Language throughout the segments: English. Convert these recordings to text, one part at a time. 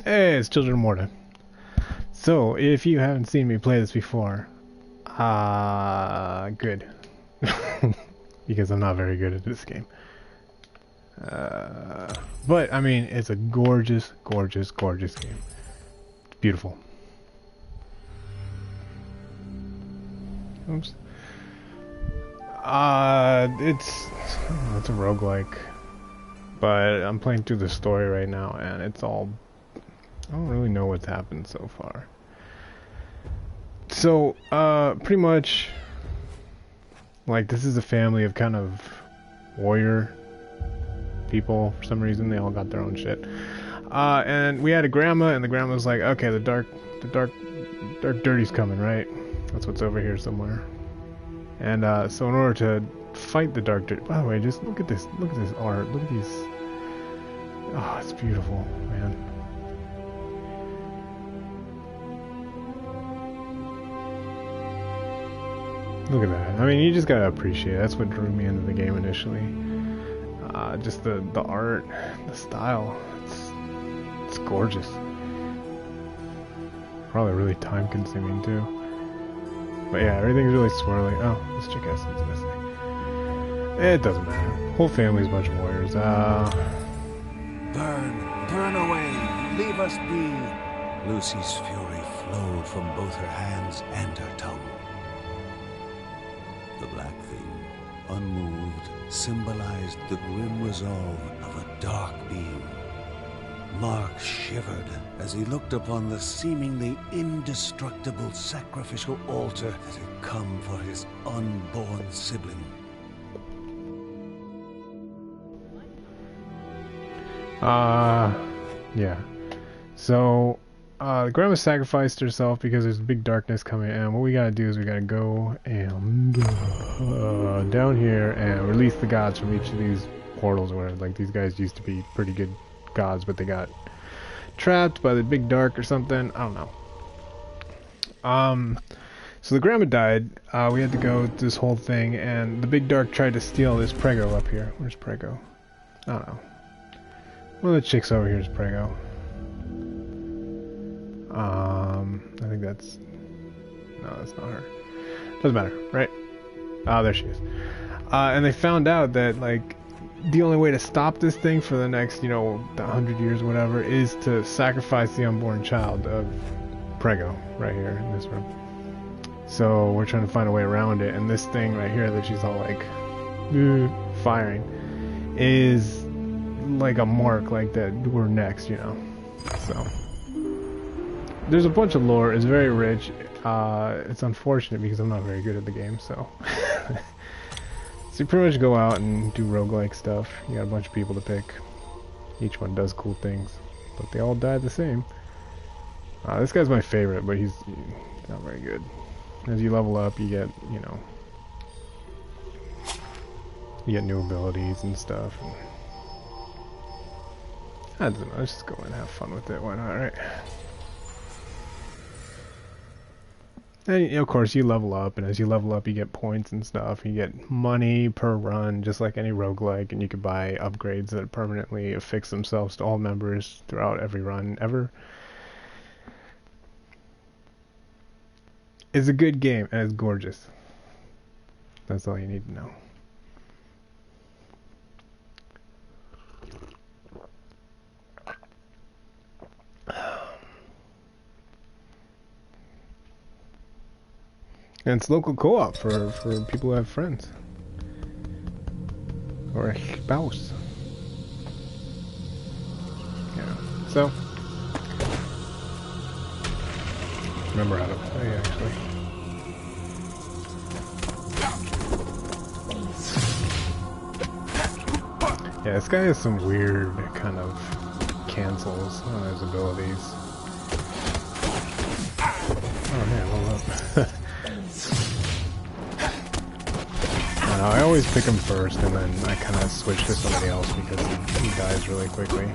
Hey, it's Children of Morta. So, if you haven't seen me play this before, good. Because I'm not very good at this game. But, I mean, it's a gorgeous, gorgeous, gorgeous game. It's beautiful. Oops. It's a roguelike. But I'm playing through the story right now, and it's all... I don't really know what's happened so far. So, pretty much, like, this is a family of kind of warrior people. For some reason, they all got their own shit. And we had a grandma, and the grandma was like, okay, the dark dirty's coming, right? That's what's over here somewhere. And, so in order to fight the dark dirty... By the way, just look at this art. Look at these... Oh, it's beautiful, man. Look at that. I mean, you just gotta appreciate it. That's what drew me into the game initially. Just the art, the style. It's gorgeous. Probably really time consuming too. But yeah, everything's really swirly. Oh, this chick has something missing. It doesn't matter. Whole family's a bunch of warriors. Burn away, leave us be. Lucy's fury flowed from both her hands and her tongue. The black thing, unmoved, symbolized the grim resolve of a dark being. Mark shivered as he looked upon the seemingly indestructible sacrificial altar that had come for his unborn sibling. Yeah. So, grandma sacrificed herself because there's a big darkness coming, and what we gotta do is we gotta go and down here and release the gods from each of these portals or whatever. Like, these guys used to be pretty good gods, but they got trapped by the big dark or something. I don't know. So the grandma died. We had to go through this whole thing, and the big dark tried to steal this Prego up here. Where's Prego? I don't know. One of the chicks over here is Prego. I think that's... No, that's not her. Doesn't matter, right? Ah, there she is. And they found out that, like, the only way to stop this thing for the next, you know, 100 years or whatever, is to sacrifice the unborn child of Prego, right here in this room. So we're trying to find a way around it, and this thing right here that she's all, like, firing, is like a mark, like that we're next, you know. So there's a bunch of lore. It's very rich. It's unfortunate because I'm not very good at the game, so so you pretty much go out and do roguelike stuff. You got a bunch of people to pick. Each one does cool things, but they all die the same. This guy's my favorite, but he's not very good. As you level up, you get, you know, you get new abilities and stuff. I don't know, let's just go and have fun with it, why not, right? And, you know, of course, you level up, and as you level up, you get points and stuff. You get money per run, just like any roguelike, and you can buy upgrades that permanently affix themselves to all members throughout every run ever. It's a good game, and it's gorgeous. That's all you need to know. And it's local co-op for people who have friends. Or a spouse. Yeah. So remember how to play, actually. Yeah, this guy has some weird kind of cancels on his abilities. Oh man, level up. I always pick him first, and then I kind of switch to somebody else because he dies really quickly.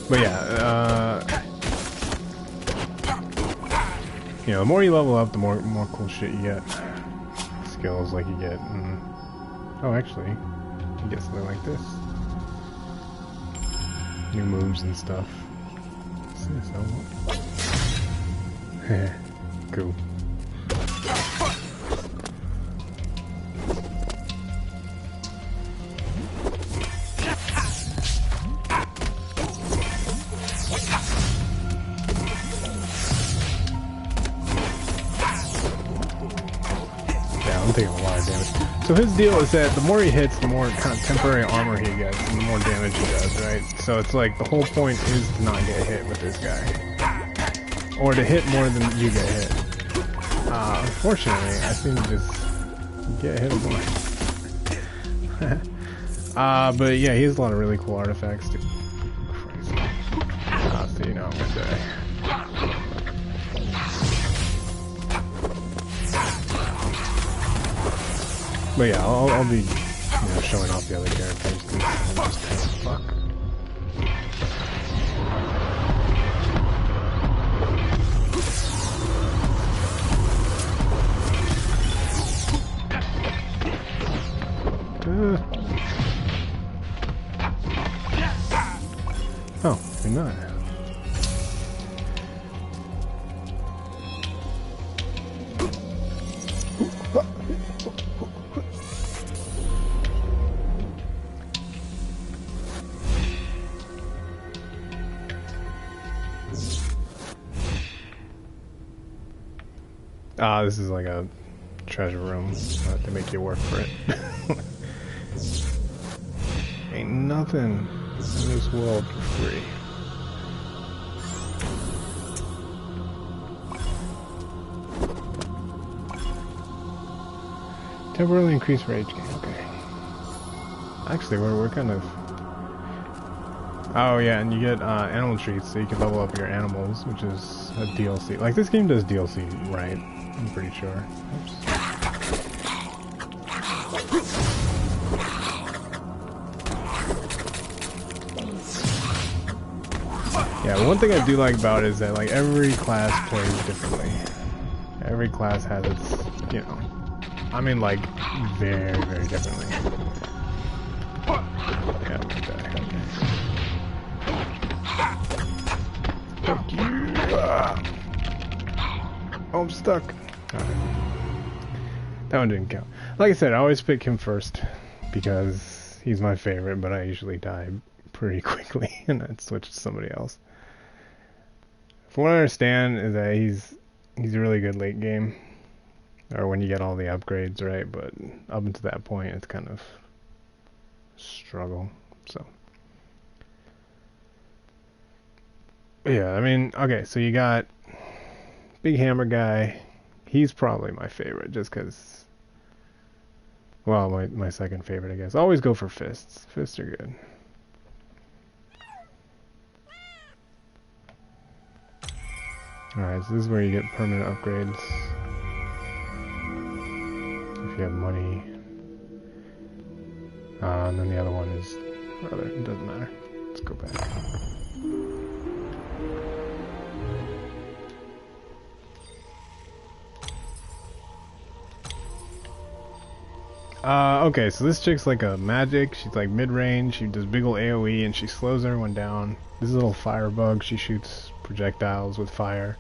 But yeah, you know, the more you level up, the more cool shit you get. Skills like you get. Oh, actually, you get something like this. new moves and stuff. Cool. I'm taking a lot of damage. So his deal is that the more he hits, the more kind of temporary armor he gets, and the more damage he does, right? So it's like the whole point is to not get hit with this guy. Or to hit more than you get hit. Unfortunately, I seem to just get hit more. But yeah, he has a lot of really cool artifacts too. Crazy. So you know what I'm gonna say. But yeah, I'll be, showing off the other characters because I'm just kind of fuck. Oh, you're not. This is like a treasure room. They make you work for it. Ain't nothing in this world for free. Temporarily increase rage gain. Okay. Actually, we're kind of. Oh yeah, and you get animal treats, so you can level up your animals, which is a DLC. Like this game does DLC, right? I'm pretty sure. Oops. Yeah, one thing I do like about it is that like every class plays differently. Every class has its, I mean like very, very differently. Yeah, like that. Okay. Fuck you. Oh, I'm stuck. Alright. That one didn't count. Like I said, I always pick him first because he's my favorite, but I usually die pretty quickly and then switch to somebody else. From what I understand is that he's a really good late game, or when you get all the upgrades, right? But up until that point, it's kind of a struggle. So yeah, I mean, okay, so you got Big Hammer guy. He's probably my favorite, just because. Well, my second favorite, I guess. Always go for fists. Fists are good. Alright, so this is where you get permanent upgrades. If you have money. And then the other one is... Rather, it doesn't matter. Let's go back. Okay, so this chick's like a magic. She's like mid-range. She does big ol' AoE and she slows everyone down. This is a little firebug. She shoots projectiles with fire.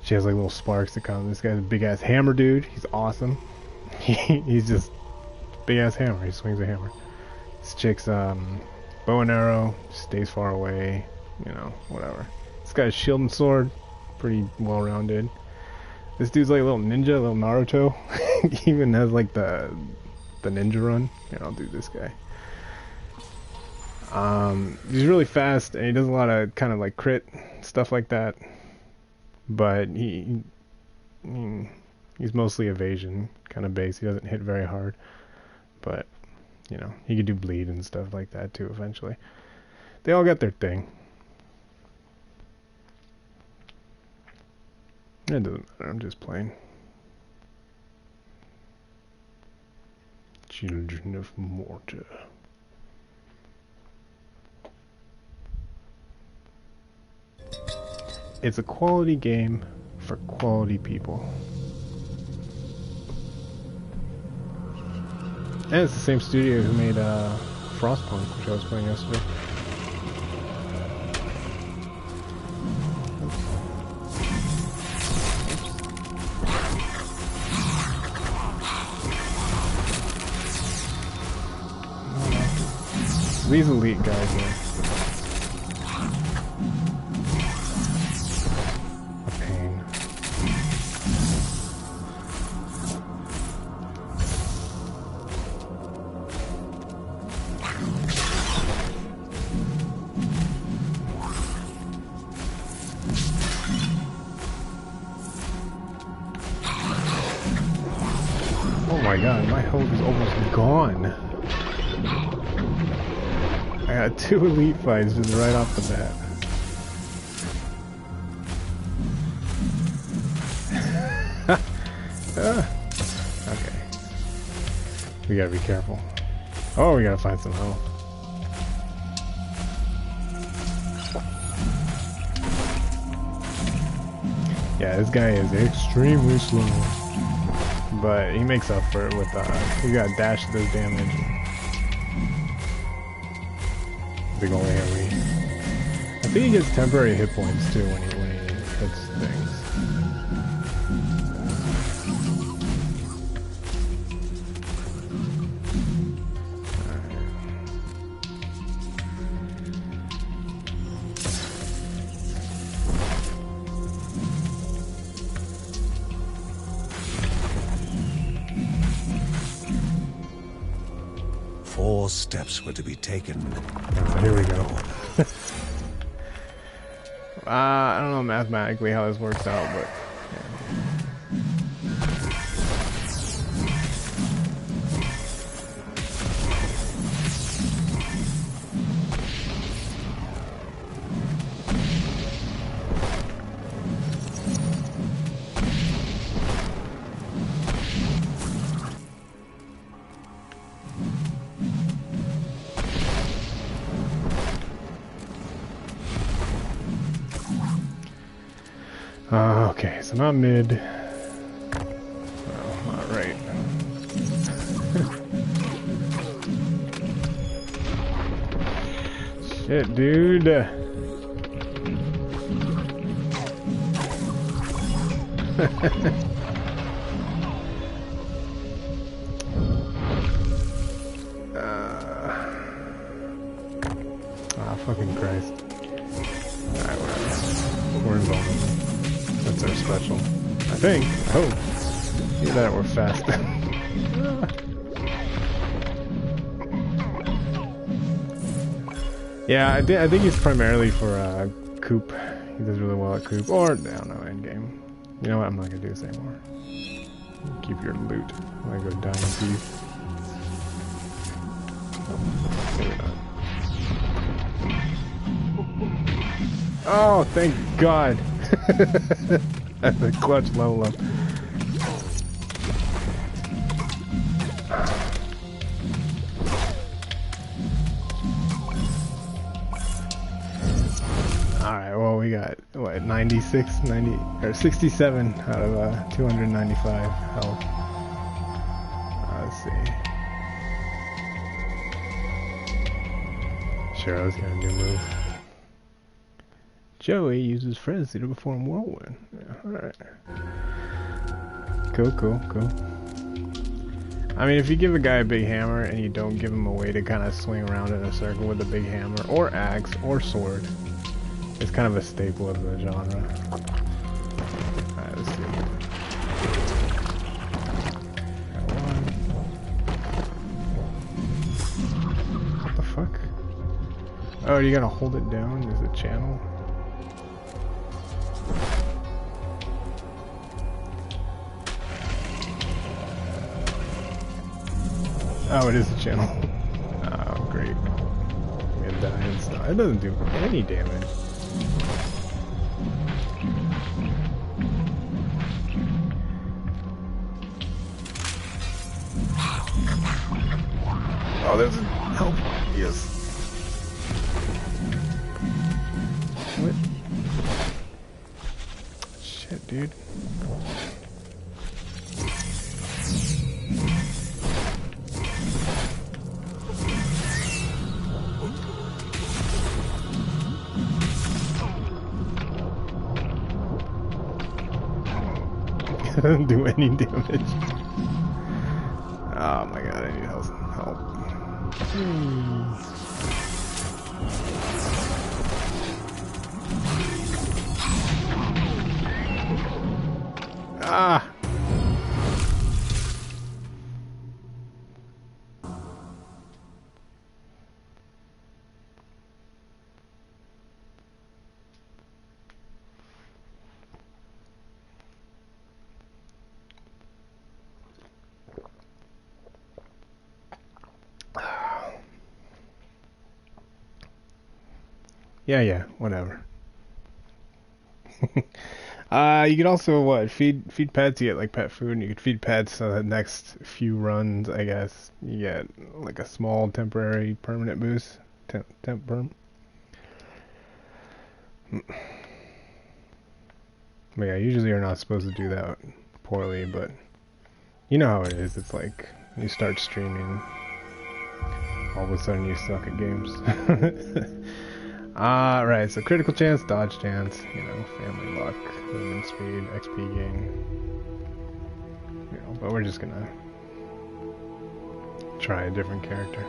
She has like little sparks that come. This guy's a big ass hammer dude. He's awesome. He's just big ass hammer. He swings a hammer. This chick's bow and arrow. Stays far away. Whatever. This guy's shield and sword. Pretty well rounded. This dude's like a little ninja, a little Naruto. He even has like the ninja run. Here, I'll do this guy. He's really fast and he does a lot of kind of like crit stuff like that. But he's mostly evasion kind of base. He doesn't hit very hard. But, he could do bleed and stuff like that too eventually. They all got their thing. It doesn't matter, I'm just playing. Children of Morta. It's a quality game for quality people. And it's the same studio who made Frostpunk, which I was playing yesterday. These elite guys are a pain. Oh my god, my health is almost gone. I got 2 elite fights just right off the bat. Okay. We gotta be careful. Oh, we gotta find some health. Yeah, this guy is extremely slow. But he makes up for it with, he got dash does damage. Big ol' AoE. I think he gets temporary hit points too when he hits things. Four steps were to be taken. Here we go. I don't know mathematically how this works out, but okay, so not mid. Oh, not right. Shit, dude. Fucking Christ. Alright, whatever. We're invulnerable. That's our special. I think. I hope. Either that or fast. Yeah, I think he's primarily for Coop. He does really well at Coop. Or, I don't know, endgame. You know what? I'm not going to do this anymore. Keep your loot. I'm going to go down in peace. Oh, maybe not. Oh, thank God. That's a clutch level up. Alright, well, we got, what, 96, 90, or 67 out of 295 health. Let's see. Sure, I was gonna do a move. Joey uses frenzy to perform whirlwind. Yeah, alright. Cool. I mean, if you give a guy a big hammer and you don't give him a way to kind of swing around in a circle with a big hammer, or axe, or sword, it's kind of a staple of the genre. Alright, let's see. Got one. What the fuck? Oh, you gotta hold it down? There's a channel? Oh, it is a channel. Oh, great. I'm gonna die and stuff. It doesn't do any damage. Oh, there's a help. Yes. What? Shit, dude. Doesn't do any damage. Oh my god, I need help. Ah! Yeah, whatever. You could also feed pets. You get like pet food, and you could feed pets. So the next few runs, I guess, you get like a small temporary permanent boost. Temp perm. But yeah, usually you're not supposed to do that poorly, but you know how it is. It's like you start streaming, all of a sudden you suck at games. Right, so critical chance, dodge chance, you know, family luck, movement speed, XP gain. You know, but we're just gonna try a different character.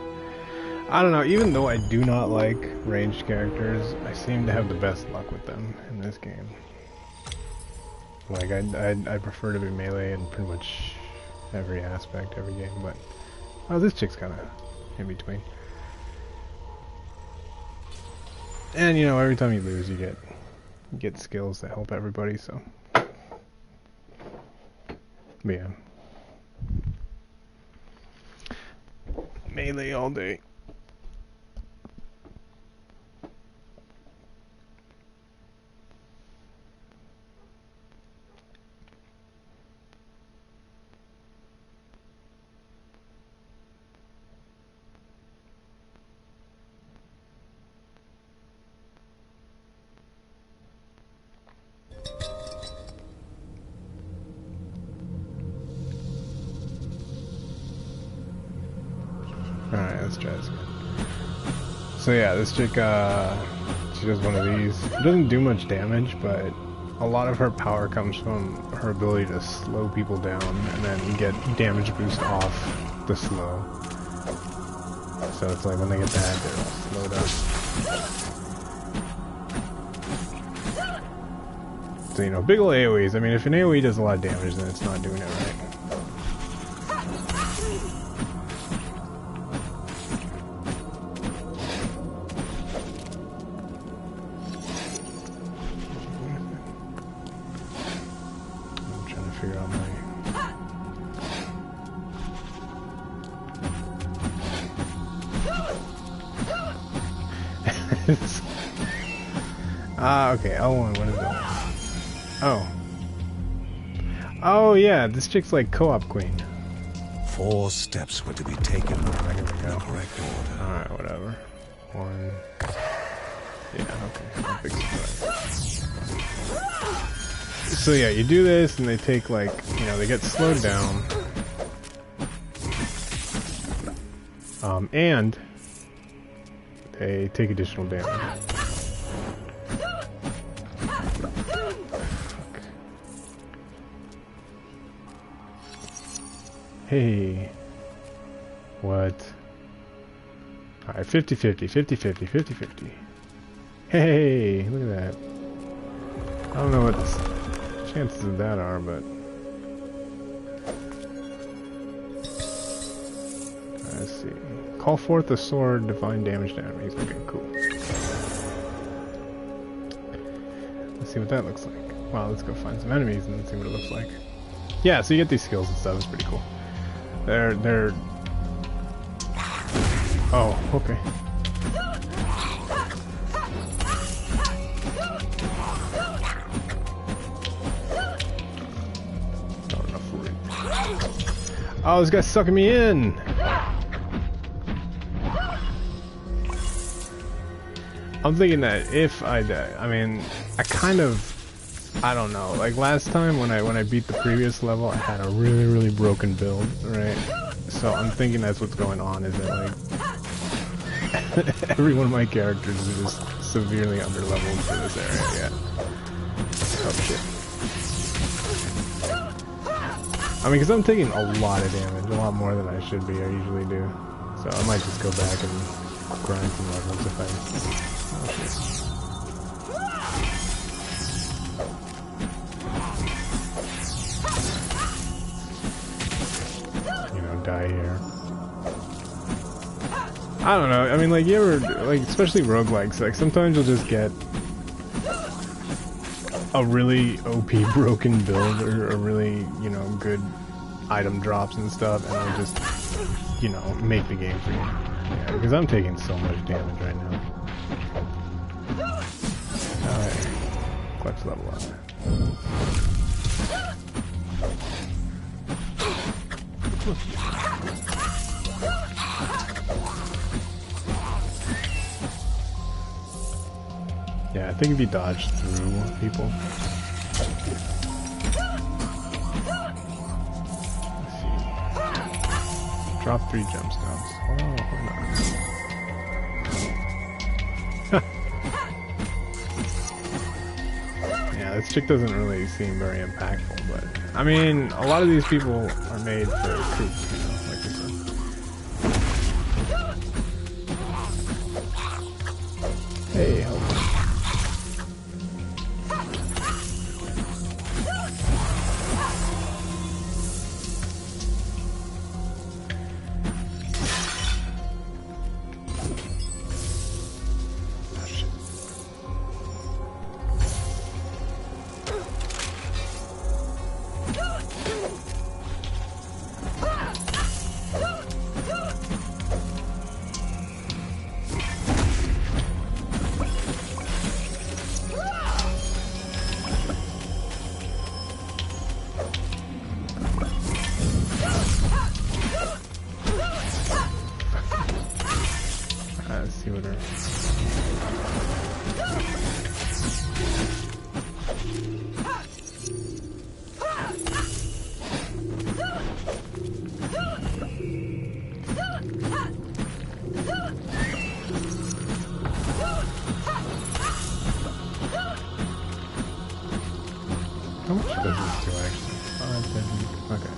I don't know, even though I do not like ranged characters, I seem to have the best luck with them in this game. Like, I prefer to be melee in pretty much every aspect, every game, but... Oh, this chick's kinda in between. And, you know, every time you lose, you get skills that help everybody, so... But yeah. Melee all day. Alright, let's try this again. So yeah, this chick, she does one of these. It doesn't do much damage, but a lot of her power comes from her ability to slow people down and then get damage boost off the slow. So it's like when they get that, they're slowed up. So, you know, big ol' AoEs. I mean, if an AoE does a lot of damage, then it's not doing it right. Okay, L1, what is that? Oh. Oh, yeah, this chick's like co-op queen. 4 steps were to be taken in the correct order. Alright, whatever. 1. Yeah, okay. No big surprise. So yeah, you do this and they take like, you know, they get slowed down. And they take additional damage. Hey. What? Alright, 50-50, 50-50, 50-50. Hey, look at that. I don't know what the chances of that are, but... Let's see. Call forth the sword, divine damage to enemies. Okay, cool. Let's see what that looks like. Well, let's go find some enemies and see what it looks like. Yeah, so you get these skills and stuff, it's pretty cool. They're... Oh, okay. Not enough for it. Oh, this guy's sucking me in! I'm thinking that if I die, I mean, I don't know, like last time when I beat the previous level, I had a really broken build, right? So I'm thinking that's what's going on, is that like every one of my characters is just severely underleveled for this area, yeah. Oh shit. I mean, because I'm taking a lot of damage, a lot more than I should be, I usually do. So I might just go back and grind some levels if I... Oh shit. die here. I don't know, I mean, like, you ever, like, especially roguelikes, like, sometimes you'll just get a really OP broken build, or a really, you know, good item drops and stuff, and it'll just, you know, make the game for you. Yeah, because I'm taking so much damage right now. Alright. Clutch level up. Yeah, I think if you dodge through people. Let's see. Drop 3 gemstones. Oh, hold on. Yeah, this chick doesn't really seem very impactful, but I mean, a lot of these people are made for troops, you know, like this one. Hey, help. Let's see what her... How much does this do actually? 5, 7, okay.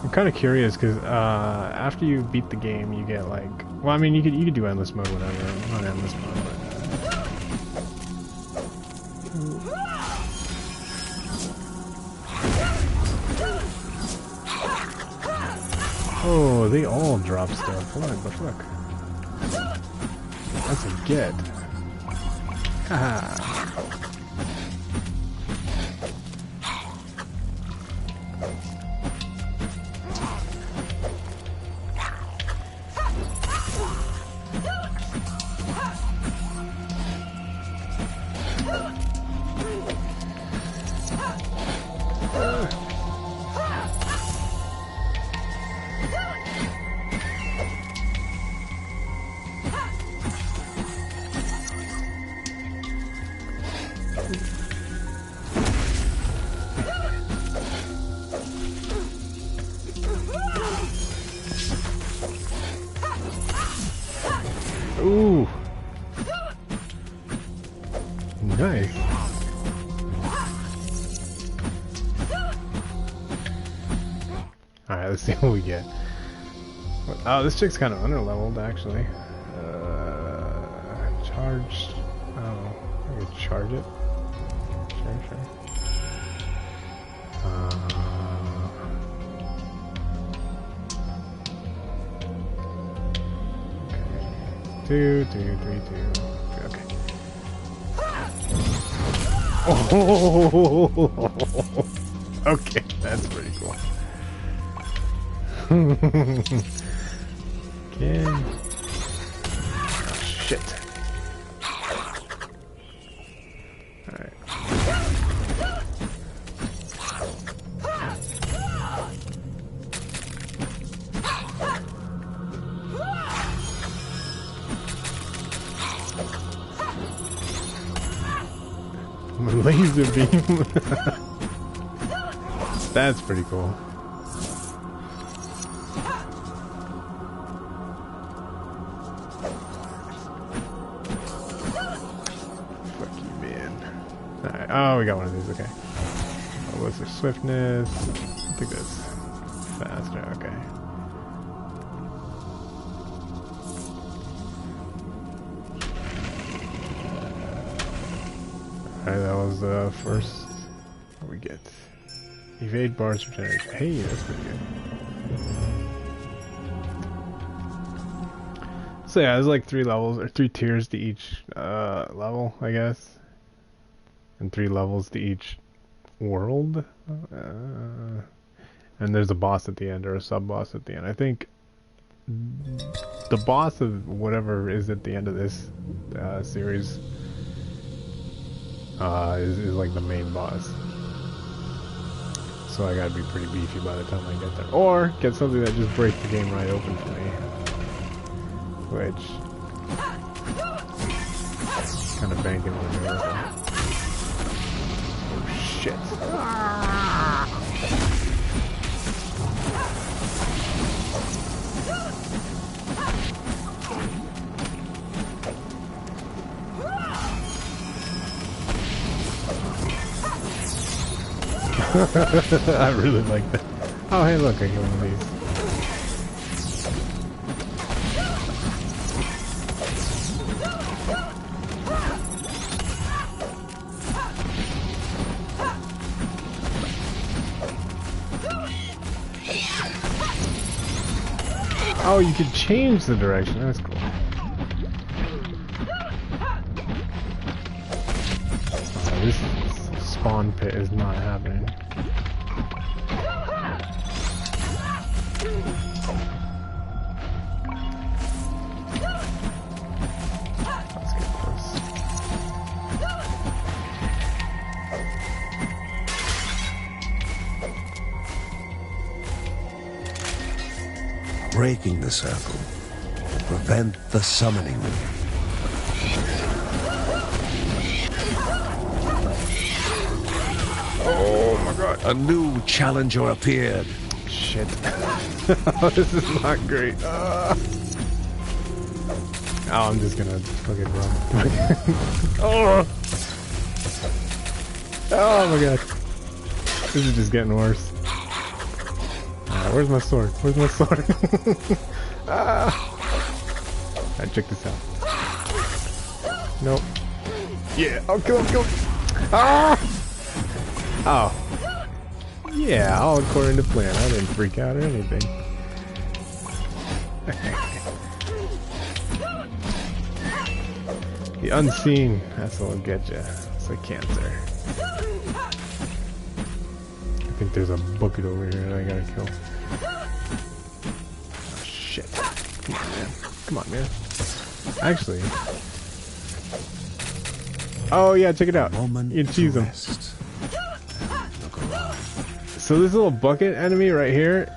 I'm kind of curious because after you beat the game, you get like, well, I mean, you could do endless mode, whatever, not endless mode, but oh, they all drop stuff. What the fuck? That's a get. Haha. Ooh. Nice. Alright, let's see what we get. Oh, this chick's kind of underleveled, actually. Charged. Oh, I could charge it. Sure. Okay. 2, 3, 2. Okay. Oh, okay, that's pretty cool. Again. Oh, shit. Alright. Laser beam. That's pretty cool. Fuck you, man. Alright, oh, we got one of these, okay. what's their swiftness? I think that's faster. Okay. Alright, that was the first. What we get? Evade bars regeneration. Hey, that's pretty good. So yeah, there's like 3 levels or 3 tiers to each level, I guess, and 3 levels to each world. And there's a boss at the end or a sub boss at the end. I think the boss of whatever is at the end of this series is like the main boss. So I gotta be pretty beefy by the time I get there. Or get something that just breaks the game right open for me. Which... kind of banking on a miracle. Oh shit. I really like that. Oh, hey, look, I get one of these. Oh, you can change the direction. That's cool. Oh, this spawn pit is not happening. Let's get close. Breaking the circle will prevent the summoning. Oh my god. A new challenger appeared. Shit. This is not great. Oh, I'm just gonna fucking run. Oh! Oh my god. This is just getting worse. Alright, where's my sword? Where's my sword? Alright, check this out. Nope. Yeah, I'll kill him, kill him. Ah! Oh. Yeah, all according to plan. I didn't freak out or anything. The unseen, that's what'll get you. It's like cancer. I think there's a bucket over here that I gotta kill. Oh, shit. Come on, man. Come on, man. Actually. Oh, yeah, check it out. You can cheese them. So this little bucket enemy right here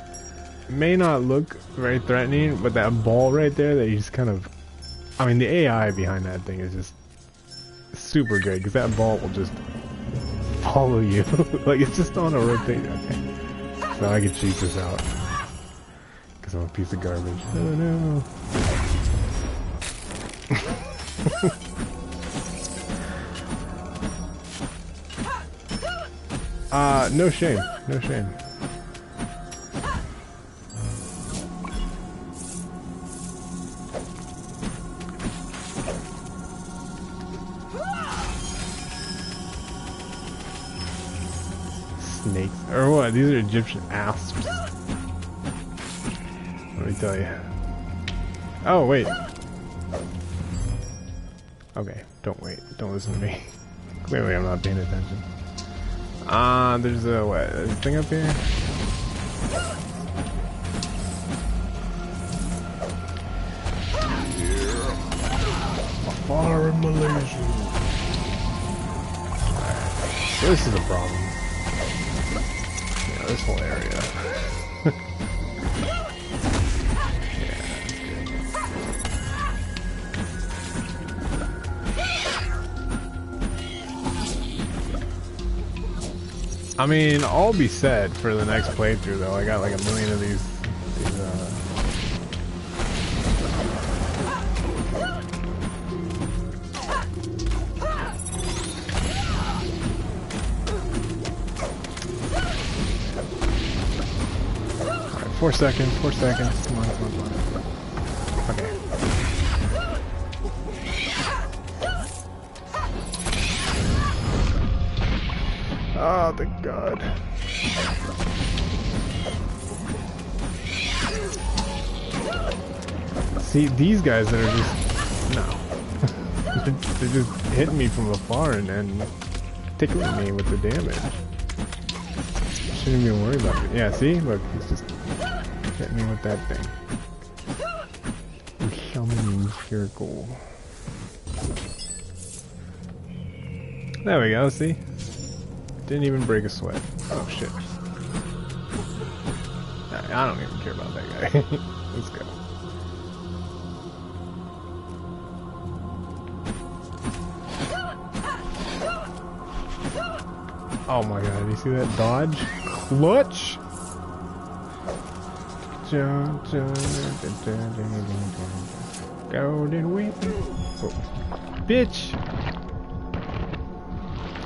may not look very threatening, but that ball right there that you just kind of... I mean, the AI behind that thing is just super good, because that ball will just follow you. Like, it's just on a rotate. Okay. So I can cheat this out. Because I'm a piece of garbage. Oh no. No shame. No shame. Snakes. Or what? These are Egyptian asps. Let me tell you. Oh, wait. Okay, don't wait. Don't listen to me. Clearly I'm not paying attention. There's a, what, a thing up here? Far in Malaysia. Right. This is a problem. Yeah, this whole area. I mean, all be said for the next playthrough, though. I got like a million of these 4 seconds, 4 seconds. Come on, come on, come on. Okay. Oh, thank God. See, these guys that are just... No. They're just hitting me from afar and tickling me with the damage. Shouldn't even worry about it. Yeah, see? Look, he's just hitting me with that thing. Summoning circle. There we go, see? Didn't even break a sweat. Oh shit. I don't even care about that guy. Let's go. Oh my god, you see that dodge? Clutch! Golden weapon. Oh. Bitch!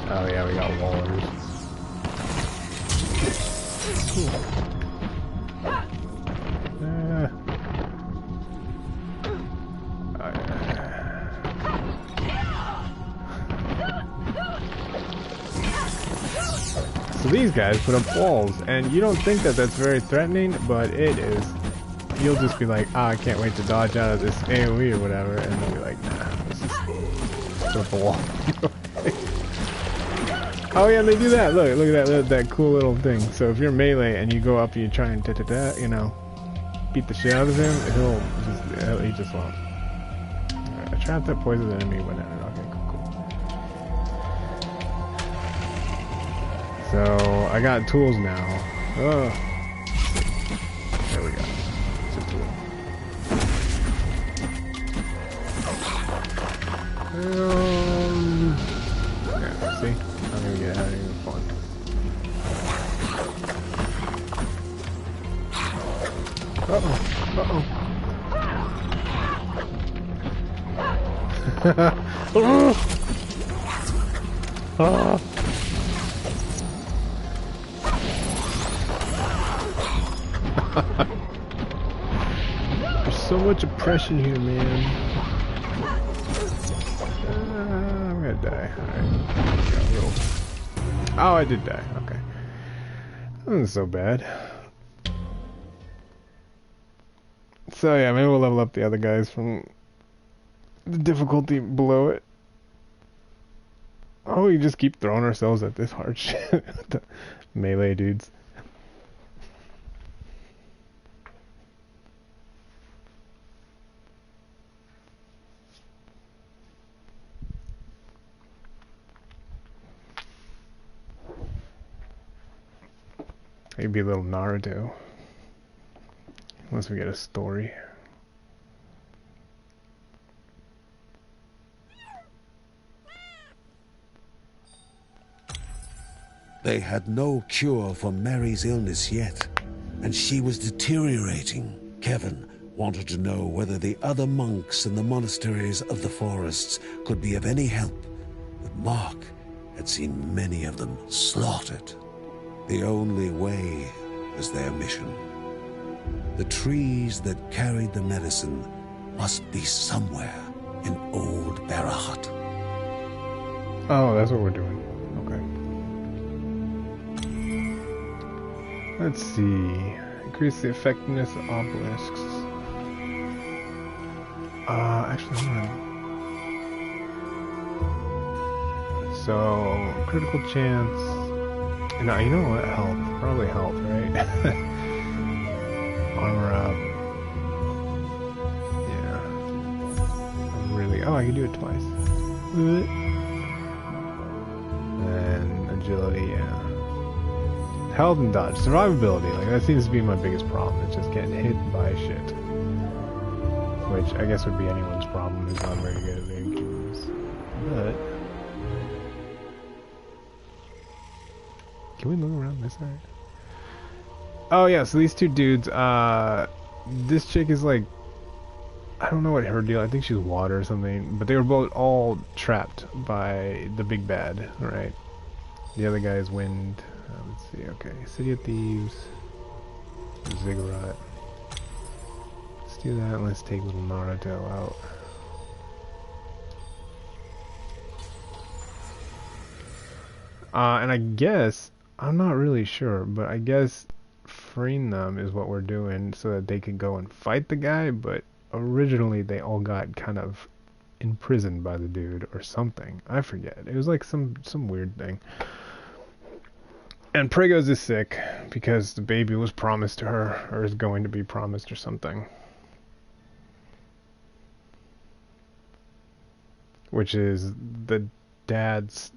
Oh yeah, we got wallers. So these guys put up walls, and you don't think that that's very threatening, but it is. You'll just be like, ah, I can't wait to dodge out of this AoE or whatever, and they'll be like, nah, let's just put up a wall. Oh yeah, they do that. Look at that cool little thing. So if you're melee and you go up and you try and you know, beat the shit out of him, he just won't. Alright, I trapped that poison enemy when okay, cool. So I got tools now. Oh, there we go. It's a tool. Yeah, see. I'm gonna get out of here fun. Uh-oh. There's so much oppression here, man. I'm gonna die. Alright. Oh, I did die. Okay. That wasn't so bad. So yeah, maybe we'll level up the other guys from the difficulty below it. Oh, we just keep throwing ourselves at this hard shit. The melee dudes. Maybe a little Naruto. Unless we get a story. They had no cure for Mary's illness yet, and she was deteriorating. Kevin wanted to know whether the other monks in the monasteries of the forests could be of any help, but Mark had seen many of them slaughtered. The only way was their mission. The trees that carried the medicine must be somewhere in Old Barahut. Oh, that's what we're doing. Okay. Let's see. Increase the effectiveness of obelisks. Actually, hold on. So, critical chance. No, you know what? Health. Probably health, right? Armor up. Yeah. Really. Oh, I can do it twice. And agility, yeah. Health and dodge. Survivability. Like, that seems to be my biggest problem. It's just getting hit by shit. Which I guess would be anyone's problem who's not very good at making games. But can we look around this side? Oh yeah, so these two dudes, this chick is like, I don't know what her deal, I think she's water or something, but they were both all trapped by the big bad, right? The other guy is wind. Let's see, okay, City of Thieves. Ziggurat. Let's do that and let's take little Naruto out. And I guess, I'm not really sure, but I guess freeing them is what we're doing so that they can go and fight the guy, but originally they all got kind of imprisoned by the dude or something. I forget. It was like some weird thing. And Pragos is sick because the baby was promised to her, or is going to be promised or something. Which is the dad's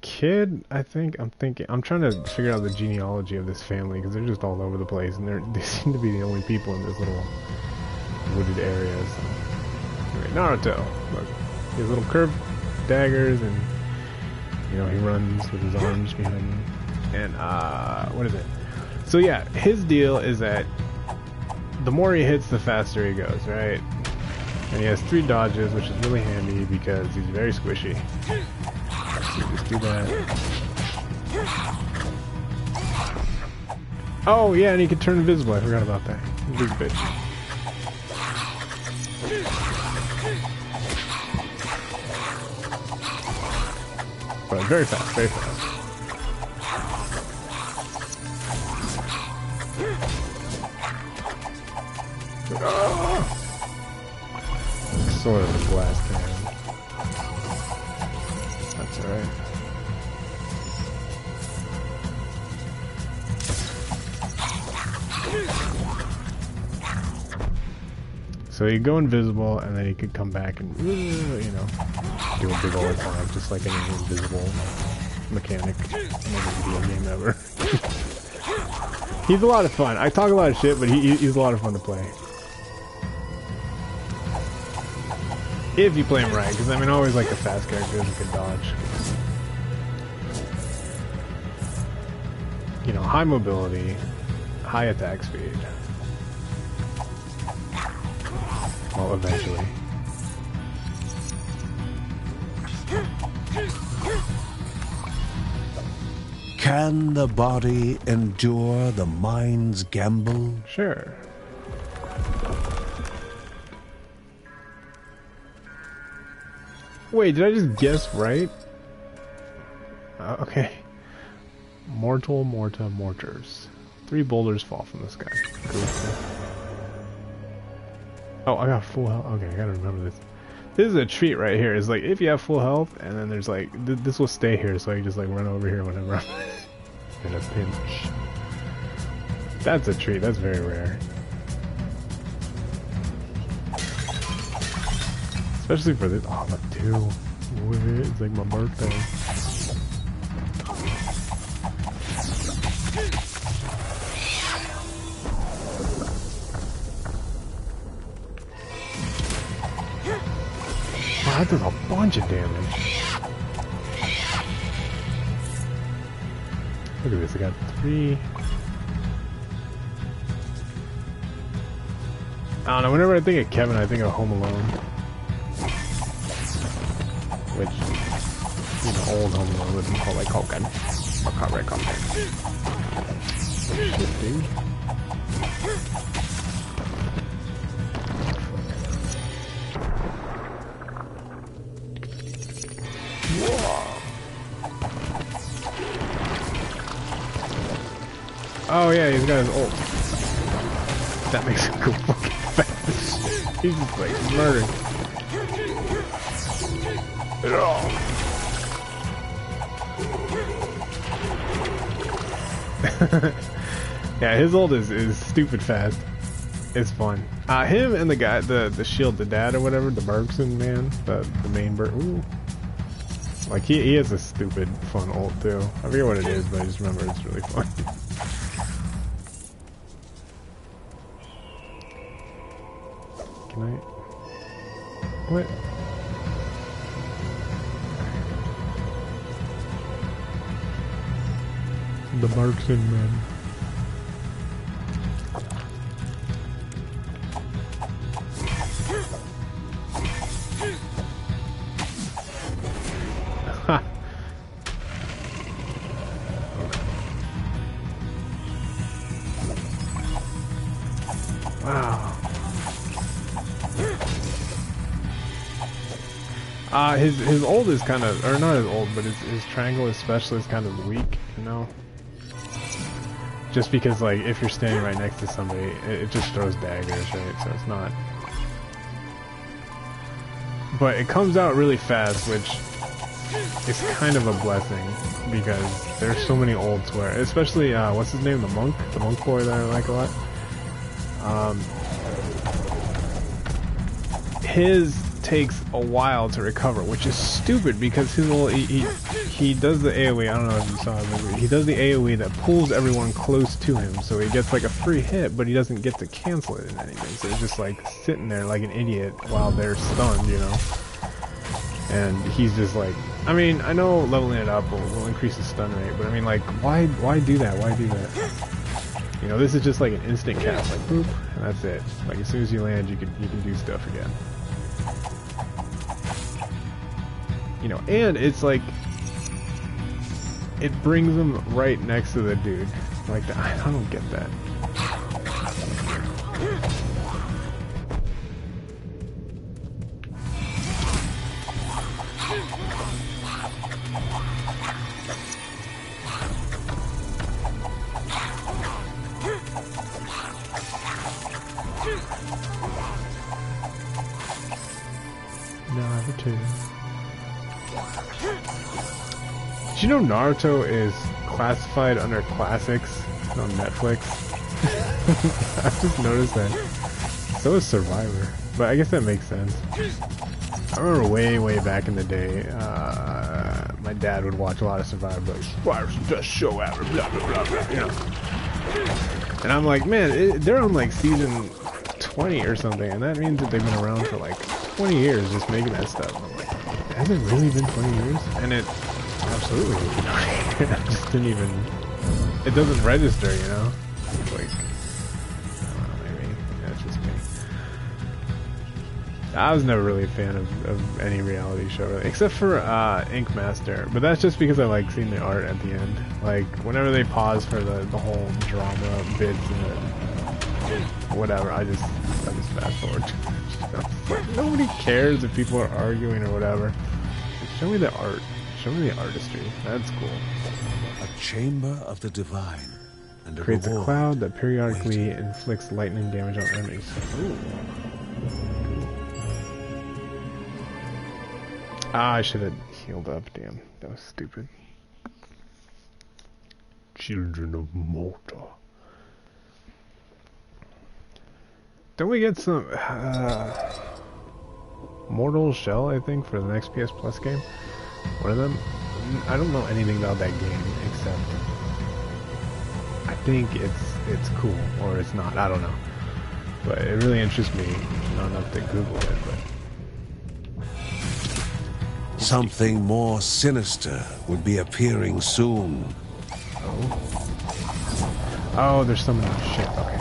kid, I think. I'm trying to figure out the genealogy of this family because they're just all over the place, and they seem to be the only people in this little wooded area. So. Anyway, Naruto, look, his little curved daggers, and you know he runs with his arms behind him. And what is it? So yeah, his deal is that the more he hits, the faster he goes, right? And he has 3 dodges, which is really handy because he's very squishy. So just do that. Oh yeah, and he can turn invisible. I forgot about that. Big bitch. But very fast, very fast. Oh! Sort of a glass cannon. That's alright. So you go invisible, and then you could come back and, you know, do a big old attack, just like any invisible mechanic in every video game ever. He's a lot of fun. I talk a lot of shit, but he's a lot of fun to play. If you play him right, because I mean, I always like the fast characters who can dodge. You know, high mobility, high attack speed. Well, eventually. Can the body endure the mind's gamble? Sure. Wait, did I just guess right? Okay. Mortal, Morta, Mortars. 3 boulders fall from the sky. Cool. Oh, I got full health. Okay, I gotta remember this. This is a treat right here. It's like, if you have full health, and then there's like, this will stay here, so I can just like run over here whenever I'm in a pinch. That's a treat. That's very rare. Especially for this. Oh, look, 2. It's like my birthday. Wow, that does a bunch of damage. Look at this. I got 3. I don't know. Whenever I think of Kevin, I think of Home Alone. Which, you know, old Home Alone with Macaulay Culkin. Macaulay Culkin. Shit, dude. Whoa. Oh yeah, he's got his ult. That makes him go fucking fast. He's just like murdering. Yeah, his ult is stupid fast. It's fun. Him and the guy, the shield, the dad or whatever, the Bergson man, the main ooh. Like he has a stupid fun ult too. I forget what it is, but I just remember it's really fun. Can I? What? The Bergson man. His ult is kind of, or not his ult, but his triangle, his special is kind of weak, you know? Just because, like, if you're standing right next to somebody, it just throws daggers, right? So it's not... But it comes out really fast, which is kind of a blessing, because there's so many ults where, especially, what's his name, the monk boy that I like a lot. His takes a while to recover, which is stupid because his little, he does the AoE, I don't know if you saw it, but he does the AoE that pulls everyone close to him, so he gets like a free hit, but he doesn't get to cancel it in anything, so he's just like sitting there like an idiot while they're stunned, you know? And he's just like, I mean, I know leveling it up will increase the stun rate, but I mean, like, why do that? Why do that? You know, this is just like an instant cast, like boop, and that's it. Like as soon as you land, you can do stuff again. You know, and it's like, it brings them right next to the dude. Like, I don't get that. Naruto. Did you know Naruto is classified under classics on Netflix? I just noticed that. So is Survivor, but I guess that makes sense. I remember way back in the day, my dad would watch a lot of Survivor, like, Survivor's the best show ever, blah blah blah blah, you know. And I'm like, man, they're on like season 20 or something, and that means that they've been around for like 20 years just making that stuff. And I'm like, has it really been 20 years? And it absolutely has been 20 years. I just didn't even, it doesn't register, you know? It's like, I don't know, maybe that's just me. I was never really a fan of any reality show, really, except for Ink Master, but that's just because I like seeing the art at the end. Like, whenever they pause for the whole drama bits and the whatever, I just fast forward. Like, nobody cares if people are arguing or whatever. Just show me the art. Show me the artistry. That's cool. A chamber of the divine. And creates a cloud that periodically inflicts lightning damage on enemies. Ooh. Ah, I should have healed up. Damn, that was stupid. Children of Morta. Don't we get some Mortal Shell, I think, for the next PS Plus game? One of them? I don't know anything about that game except I think it's cool, or it's not, I don't know. But it really interests me, not enough to Google it, but something more sinister would be appearing soon. Oh, there's some shit. Okay.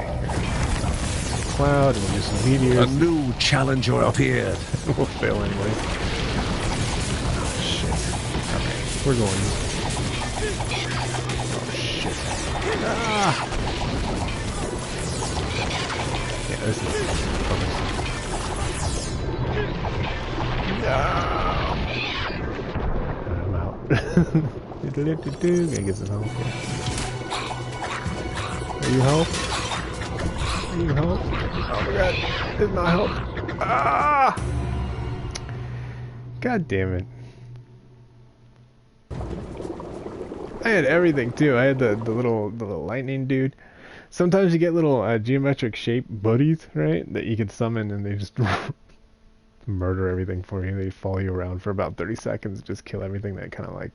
Cloud, and we'll use some meteors. A new challenger appeared. We'll fail anyway. Oh shit. Okay, we're going. Oh shit. Ah! Yeah, this is no. I'm out. Gonna get some help here. Are you help? Are you help? Oh my god, it's not help. Ah! God damn it. I had everything too. I had the little lightning dude. Sometimes you get little geometric shape buddies, right? That you can summon and they just murder everything for you. They follow you around for about 30 seconds, just kill everything that kind of like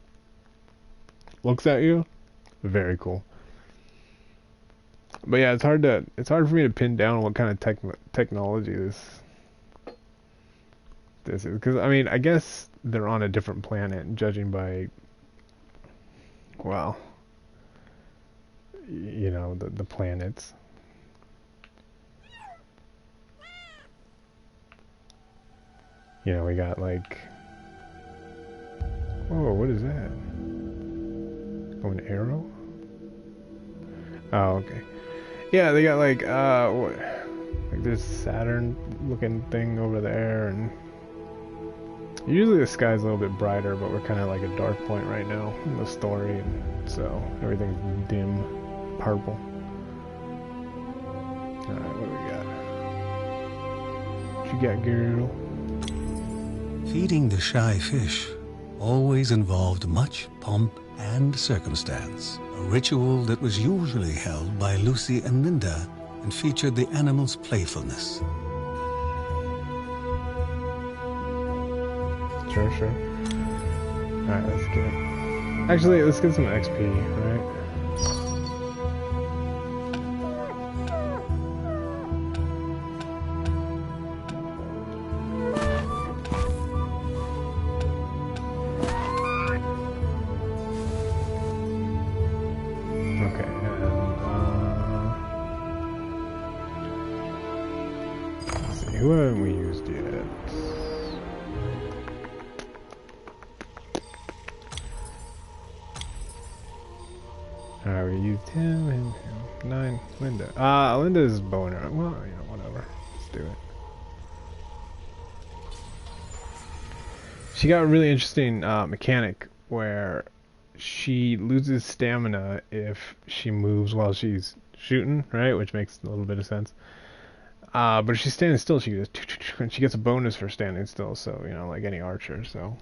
looks at you. Very cool. But yeah, it's hard for me to pin down what kind of technology this is, because I mean, I guess they're on a different planet, judging by, well, you know, the planets. You know, we got like, whoa, what is that? Oh, an arrow? Oh, okay. Yeah, they got like like this Saturn looking thing over there, and Usually the sky's a little bit brighter, but we're kind of like a dark point right now in the story, and so everything's dim purple. Alright, what do we got? What you got, girl? Feeding the shy fish always involved much pomp and circumstance, a ritual that was usually held by Lucy and Linda and featured the animal's playfulness. Sure. Alright, let's get... Actually, let's get some XP, right? Okay, and, let's see, who haven't we used yet? Alright, we used him and 9. Linda. Linda's bowing her. Well, you know, whatever. Let's do it. She got a really interesting mechanic where she loses stamina if she moves while she's shooting, right? Which makes a little bit of sense. But if she's standing still, she gets a bonus for standing still, so, you know, like any archer, so...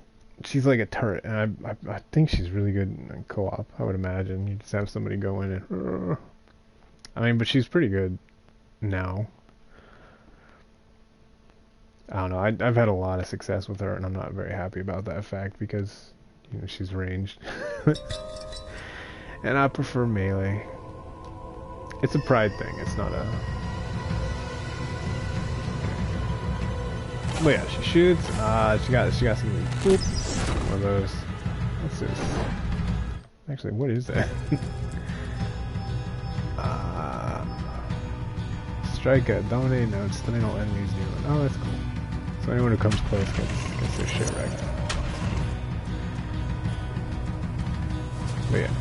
She's like a turret, and I think she's really good in co-op, I would imagine. You just have somebody go in and... I mean, but she's pretty good now. I don't know, I've had a lot of success with her, and I'm not very happy about that fact, because, you know, she's ranged. And I prefer melee. It's a pride thing, it's not a... But yeah, she shoots. She got some. Boop. One of those. What's this? Actually, what is that? Strike at dominate notes. Then all enemies do it. Oh, that's cool. So anyone who comes close gets their shit wrecked. But yeah,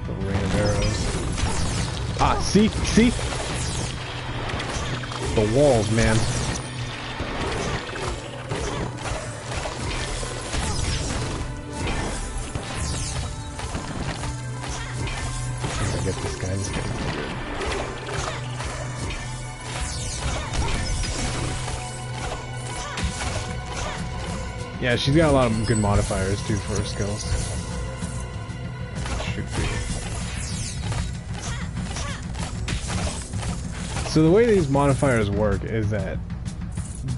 little rain of arrows. See. The walls, man. Get this guy. This guy's good. Yeah, she's got a lot of good modifiers too for her skills. Shoot for you. So the way these modifiers work is that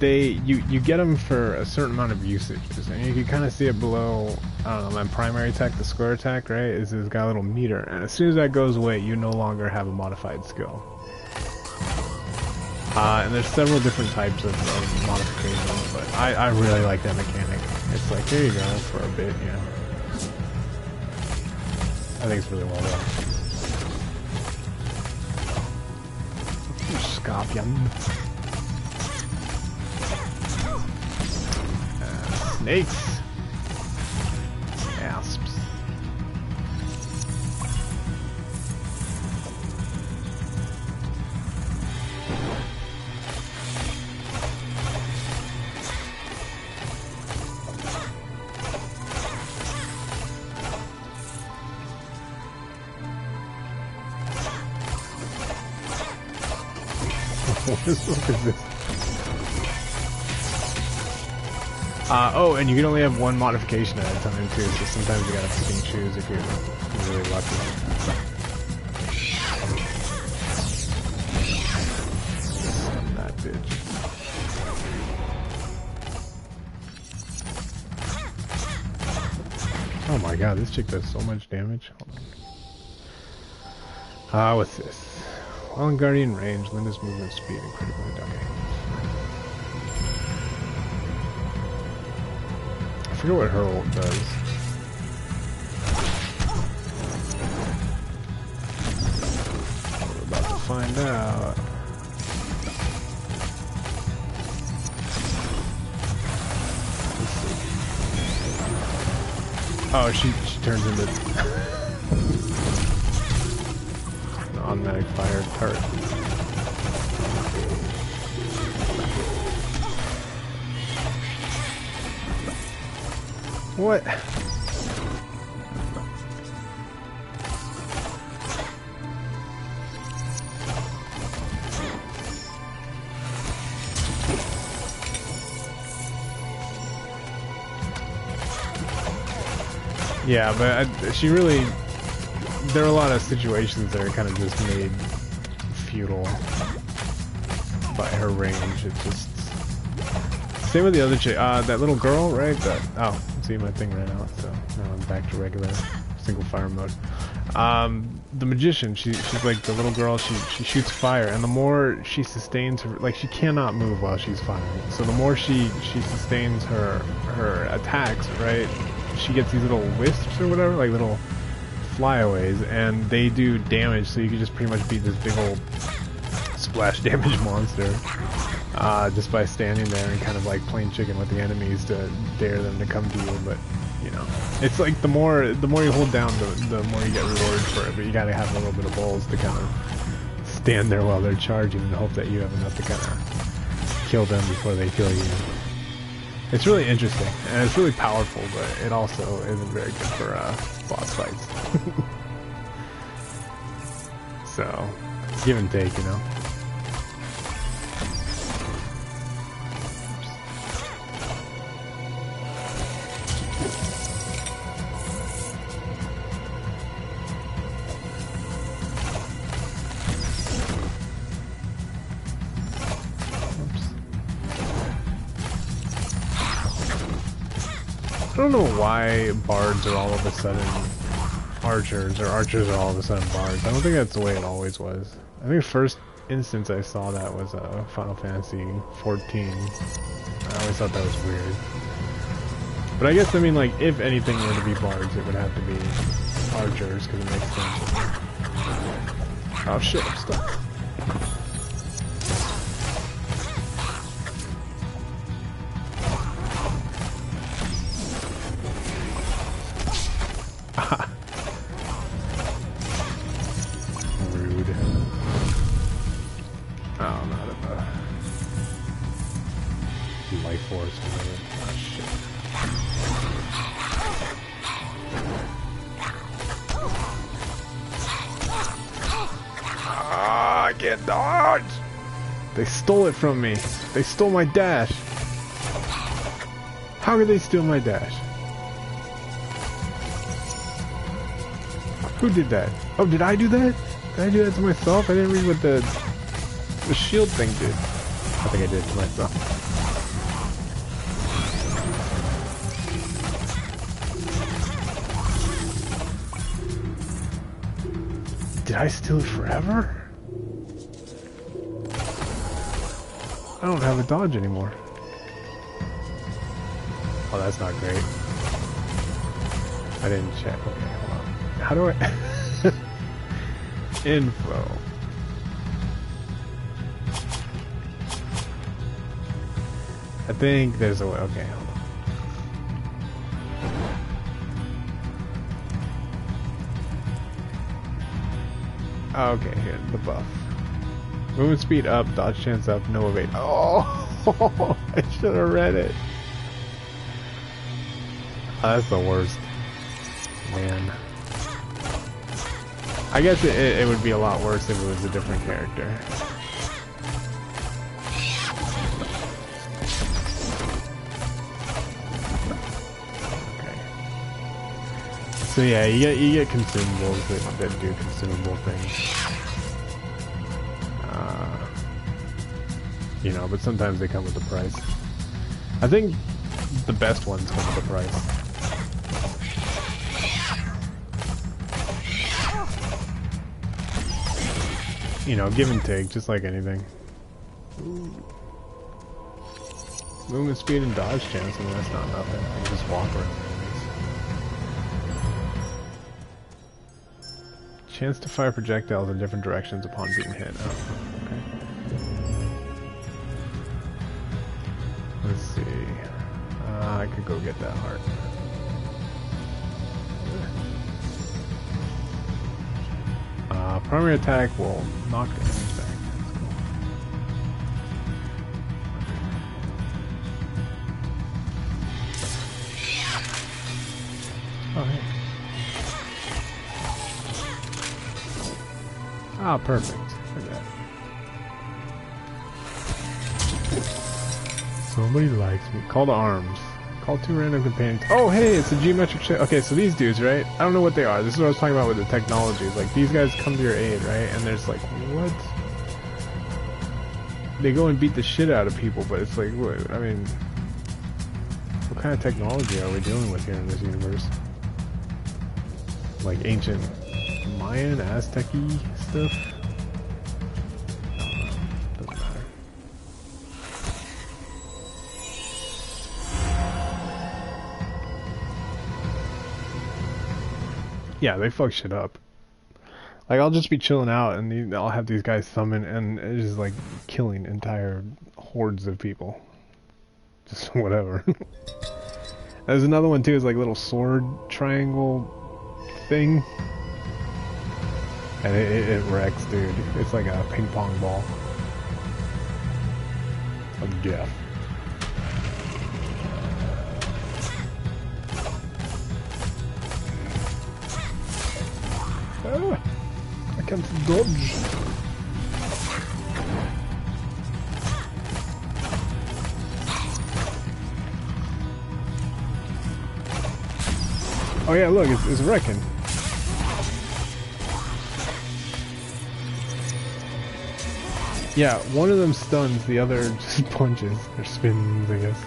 you get them for a certain amount of usages, and you can kind of see it below. I don't know, my primary attack, the square attack, right? It's got a little meter, and as soon as that goes away, you no longer have a modified skill. And there's several different types of modifications, but I really like that mechanic. It's like, here you go for a bit, you know. I think it's really well done. Scorpion. Snakes. Asps. What is this? Oh, and you can only have one modification at a time too, so sometimes you gotta pick and choose if you're really lucky. That bitch. Oh my god, this chick does so much damage. Hold on. What's this? While in Guardian range, Linda's movement speed and critical hit. Okay. I forget what her ult does. We're about to find out. Oh, she turns into an automatic fire turret. What? Yeah, but she really... There are a lot of situations that are kind of just made futile by her range. It just... Same with the other chick, that little girl, right? Oh, see, my thing ran out, so now I'm back to regular single fire mode. The magician, she's like the little girl, she shoots fire, and the more she sustains her, like she cannot move while she's firing. So the more she sustains her attacks, right? She gets these little wisps or whatever, like little flyaways, and they do damage, so you can just pretty much beat this big old splash damage monster just by standing there and kind of like playing chicken with the enemies to dare them to come to you. But you know, it's like the more you hold down, the more you get rewarded for it. But you gotta have a little bit of balls to kind of stand there while they're charging and hope that you have enough to kind of kill them before they kill you. It's really interesting, and it's really powerful, but it also isn't very good for boss fights. So, give and take, you know. I don't know why bards are all of a sudden archers, or archers are all of a sudden bards. I don't think that's the way it always was. I think the first instance I saw that was Final Fantasy 14. I always thought that was weird. But I guess, I mean, like, if anything were to be bards, it would have to be archers, because it makes sense. Oh shit, I'm stuck. Rude. Oh, not a life force or whatever. Oh shit. Ah, I can't dodge! They stole it from me. They stole my dash. How could they steal my dash? Who did that? Oh, did I do that? Did I do that to myself? I didn't read what the shield thing did. I think I did it to myself. Did I steal it forever? I don't have a dodge anymore. Oh, that's not great. I didn't check. Okay, hold on. How do I... Info. I think there's a way. Okay, hold on. Okay, here, the buff. Movement speed up, dodge chance up, no evade. Oh, I should have read it. Oh, that's the worst. Man. I guess it would be a lot worse if it was a different character. Okay. So yeah, you get consumables that do consumable things. You know, but sometimes they come with a price. I think the best ones come with a price. You know, give and take, just like anything. Ooh. Movement speed and dodge chance, I mean, that's not nothing. You can just walk around enemies. Chance to fire projectiles in different directions upon being hit. Oh, okay. Let's see. I could go get that heart. Primary attack will knock the enemies back. That's cool. Ah, perfect. Look at that. Somebody likes me. Call to arms. Call 2 random companions. Oh, hey, it's a geometric shape. Okay, so these dudes, right? I don't know what they are. This is what I was talking about with the technologies. Like, these guys come to your aid, right? And there's like, what? They go and beat the shit out of people, but it's like, what? I mean, what kind of technology are we dealing with here in this universe? Like ancient Mayan, Aztec-y stuff? I don't know. Doesn't matter. Yeah, they fuck shit up. Like, I'll just be chilling out and I'll have these guys summon and it's just like killing entire hordes of people. Just whatever. There's another one too, it's like a little sword triangle thing. And it wrecks, dude. It's like a ping pong ball of death. Ah, I can't dodge. Oh yeah, look, it's wrecking. Yeah, one of them stuns, the other just punches, or spins, I guess.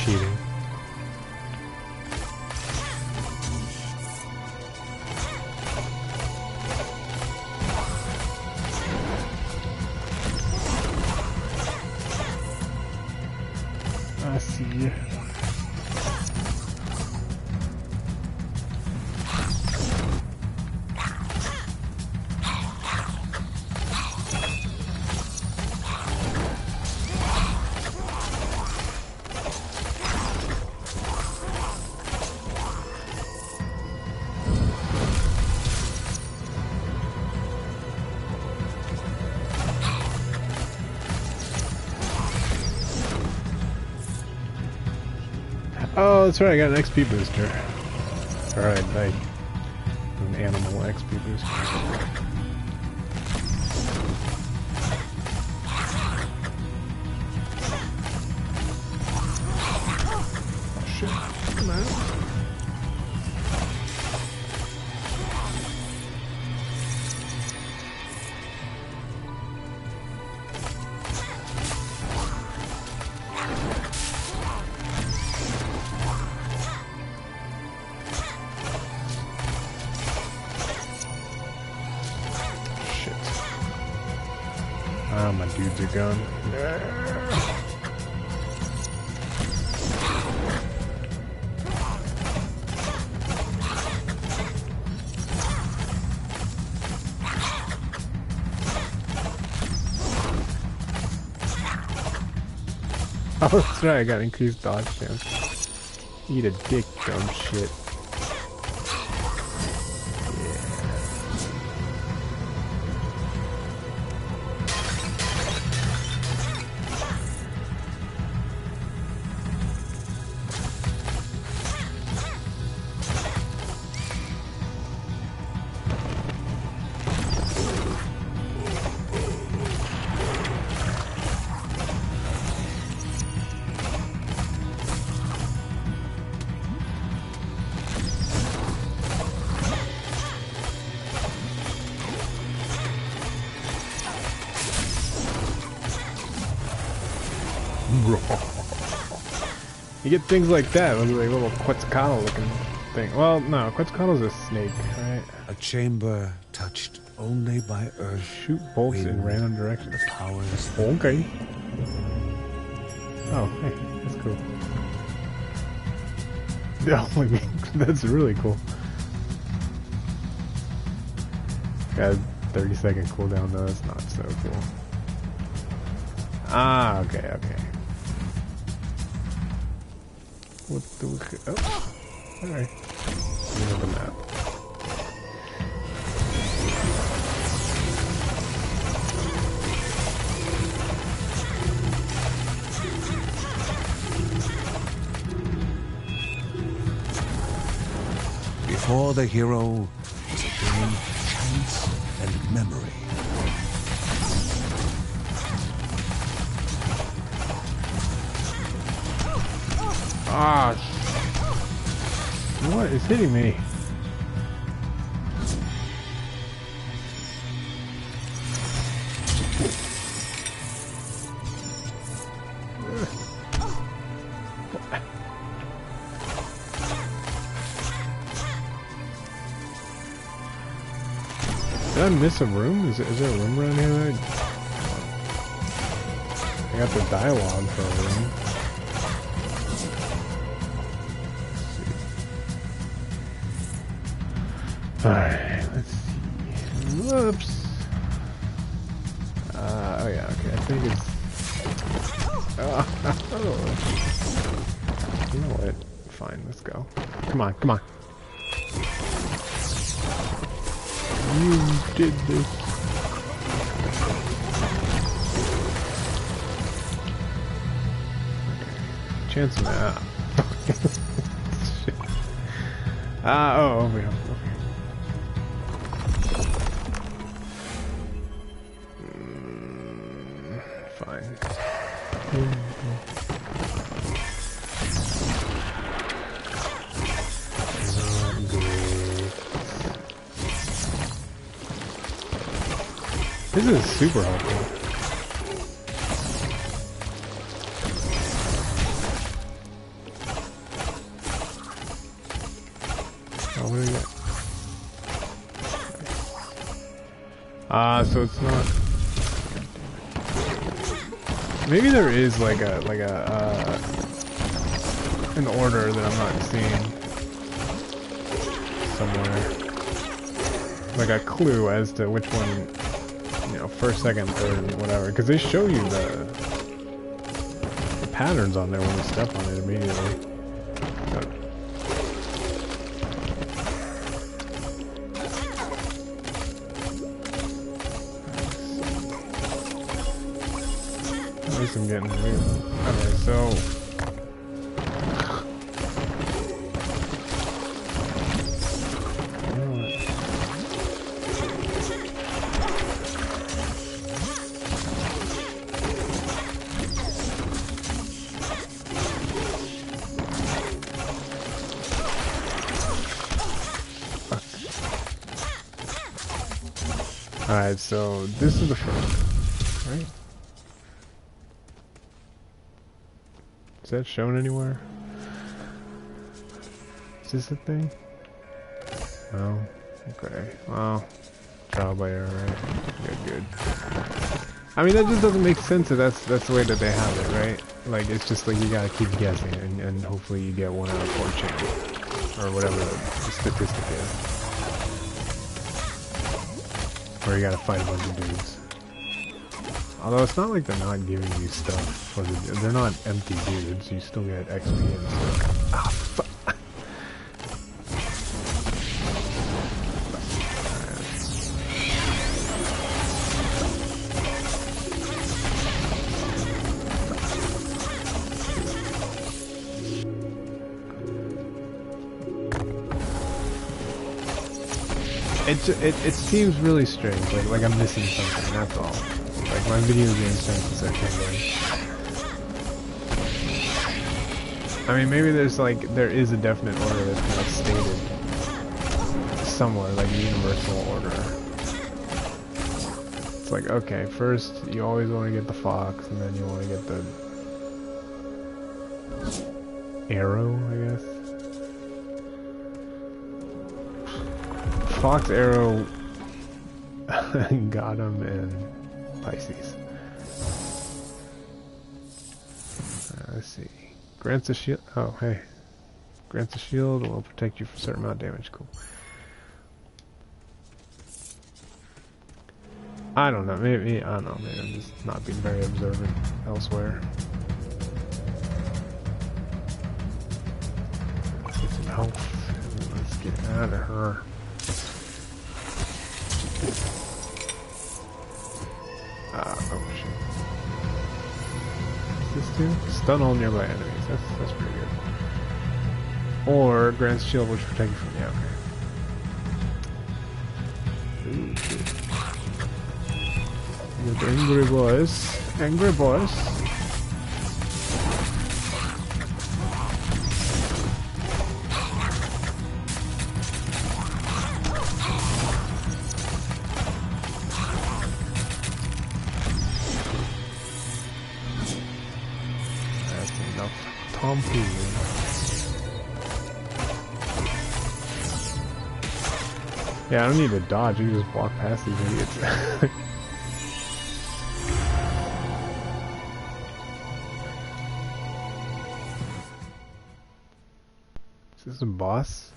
Cheating. I see you. Oh, that's right, I got an XP booster. Alright, an animal XP booster. Oh shit, come on. Ah, my dudes are gone. Oh, that's right, I got increased dodge chance. Eat a dick, dumb shit. You get things like that, like a little Quetzalcoatl looking thing. Well, no, Quetzalcoatl's a snake, right? A chamber touched only by earth. Shoot bolts in random directions. Powers. Okay. Oh, hey, that's cool. Oh, that's really cool. Got a 30-second cooldown though, that's not so cool. Ah, okay. What the... Oh, alright. The map. Before the hero between chance and memory. Ah, what is hitting me? Did I miss a room? Is there a room around here? I got the dialogue for a room. Alright, let's see. Whoops. Oh yeah, okay, I think it's... You know what? Fine, let's go. Come on, come on. You did this. Chance of that. Shit. Oh, over here. Okay. Fine. This is super helpful. Oh, what do we got? So it's not. Maybe there is like an order that I'm not seeing somewhere. Like a clue as to which one. You know, first, second, third, whatever, because they show you the patterns on there when you step on it immediately. At least I'm getting weird. Okay, so alright, so this is the first, right? Is that shown anywhere? Is this the thing? No? Okay, well, trial by error, right? Good. I mean, that just doesn't make sense if that's the way that they have it, right? Like, it's just like you gotta keep guessing, and hopefully you get 1 out of 4 chance. Or whatever the statistic is. Or you gotta fight a bunch of dudes. Although it's not like they're not giving you stuff. They're not empty dudes. You still get XP and stuff. Ah, fuck. It seems really strange, like I'm missing something, that's all. Like my video game senses are tingling. I mean, maybe there is a definite order that's not stated somewhere, like a universal order. It's like, okay, first you always want to get the fox, and then you want to get the arrow, I guess. Fox, arrow, got him, and Pisces. Let's see. Grants a shield. Oh, hey. Grants a shield and will protect you from a certain amount of damage. Cool. I don't know. Maybe I'm just not being very observant elsewhere. Let's get some health. Let's get out of her. Oh shit. What's this do? Stun all nearby enemies. That's pretty good. Or grants shield which protect you from okay. Ooh, shit. With angry boys. Angry boys. That's enough tomfoolery. Yeah, I don't need to dodge, you can just walk past these idiots. Is this a boss?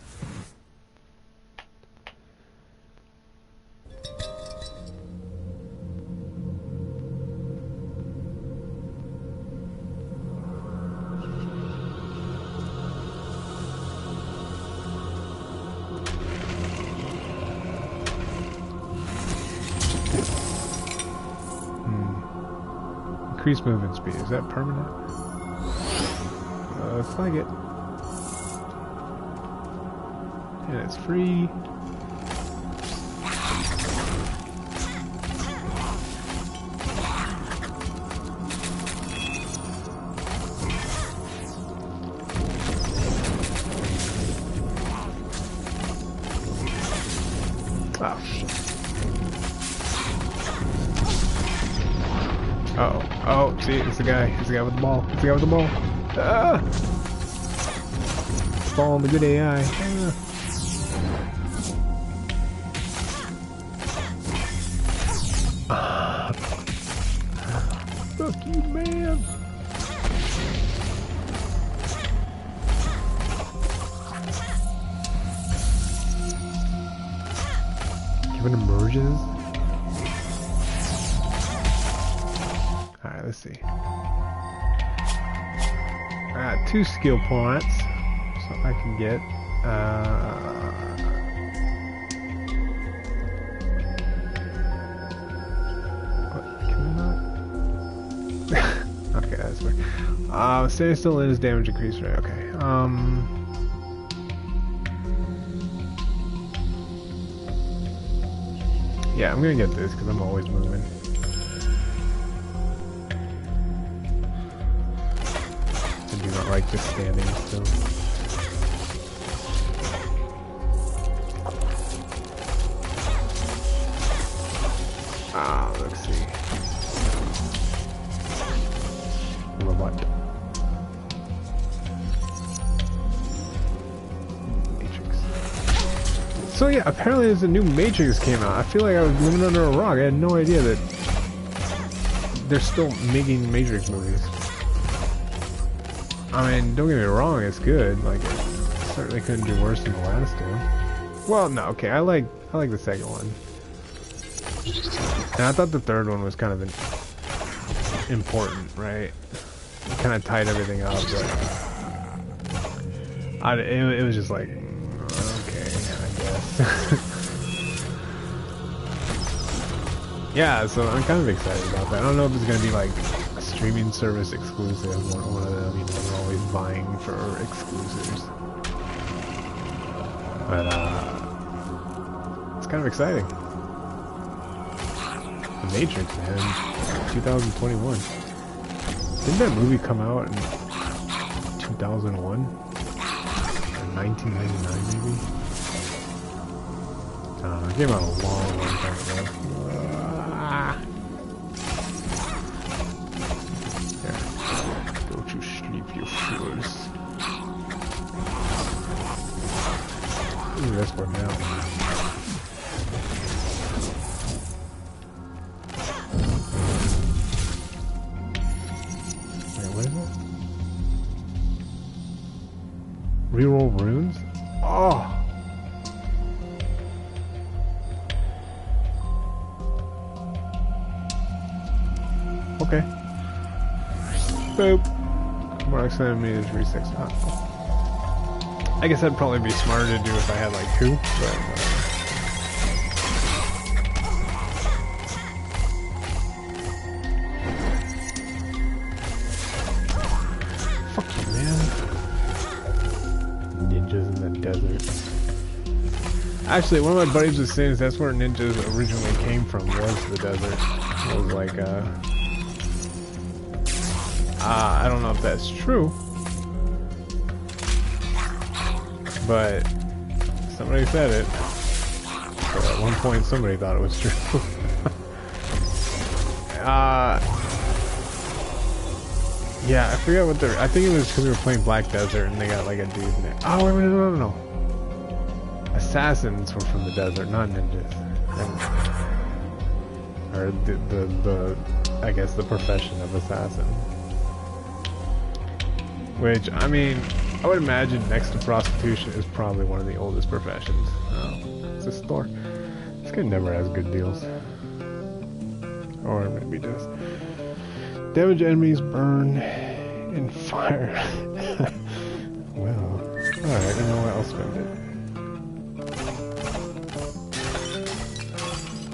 Increase movement speed. Is that permanent? Looks like it. And it's free. Oh, shit. Uh-oh. Oh, see, it's the guy. It's the guy with the ball. It's the guy with the ball. Ah! Ball on the good AI. Ah. Fuck you, man. If it emerges. Alright, let's see. I got 2 skill points. So I can get what, can I not? Okay, that's weird. Staying still in his damage increase rate, okay. Yeah, I'm gonna get this because I'm always moving. I do not like just standing still. Let's see. Robot. Matrix. So yeah, apparently there's a new Matrix came out. I feel like I was living under a rock. I had no idea that they're still making Matrix movies. I mean, don't get me wrong, it's good. Like, it certainly couldn't do worse than the last one. Well, no, okay, I like the second one. And I thought the third one was kind of important, right? It kind of tied everything up, but it was just like, okay, I guess. Yeah, so I'm kind of excited about that. I don't know if it's going to be like a streaming service exclusive, one of them, you know, they're always vying for exclusives. But, it's kind of exciting. The Matrix, man. 2021. Didn't that movie come out in 2001? Or 1999, maybe? It came out a long time ago. Yeah. Go to sleep, you fools. Ooh, that's what now. Reroll runes? Oh! Okay. Boop. More centimeters resets. I guess that'd probably be smarter to do if I had like 2, but fuck you, man. Ninjas in the desert. Actually, one of my buddies was saying that's where ninjas originally came from, was the desert. It was like, I don't know if that's true, but somebody said it. So at one point, somebody thought it was true. Yeah, I forget what I think it was because we were playing Black Desert and they got like a dude in there. Oh, wait, no. Assassins were from the desert, not ninjas. Or the I guess the profession of assassin. Which, I mean, I would imagine next to prostitution is probably one of the oldest professions. Oh, it's a store. This guy never has good deals. Or maybe does. Damage enemies, burn, and fire. Well, alright, you know what, I'll spend it.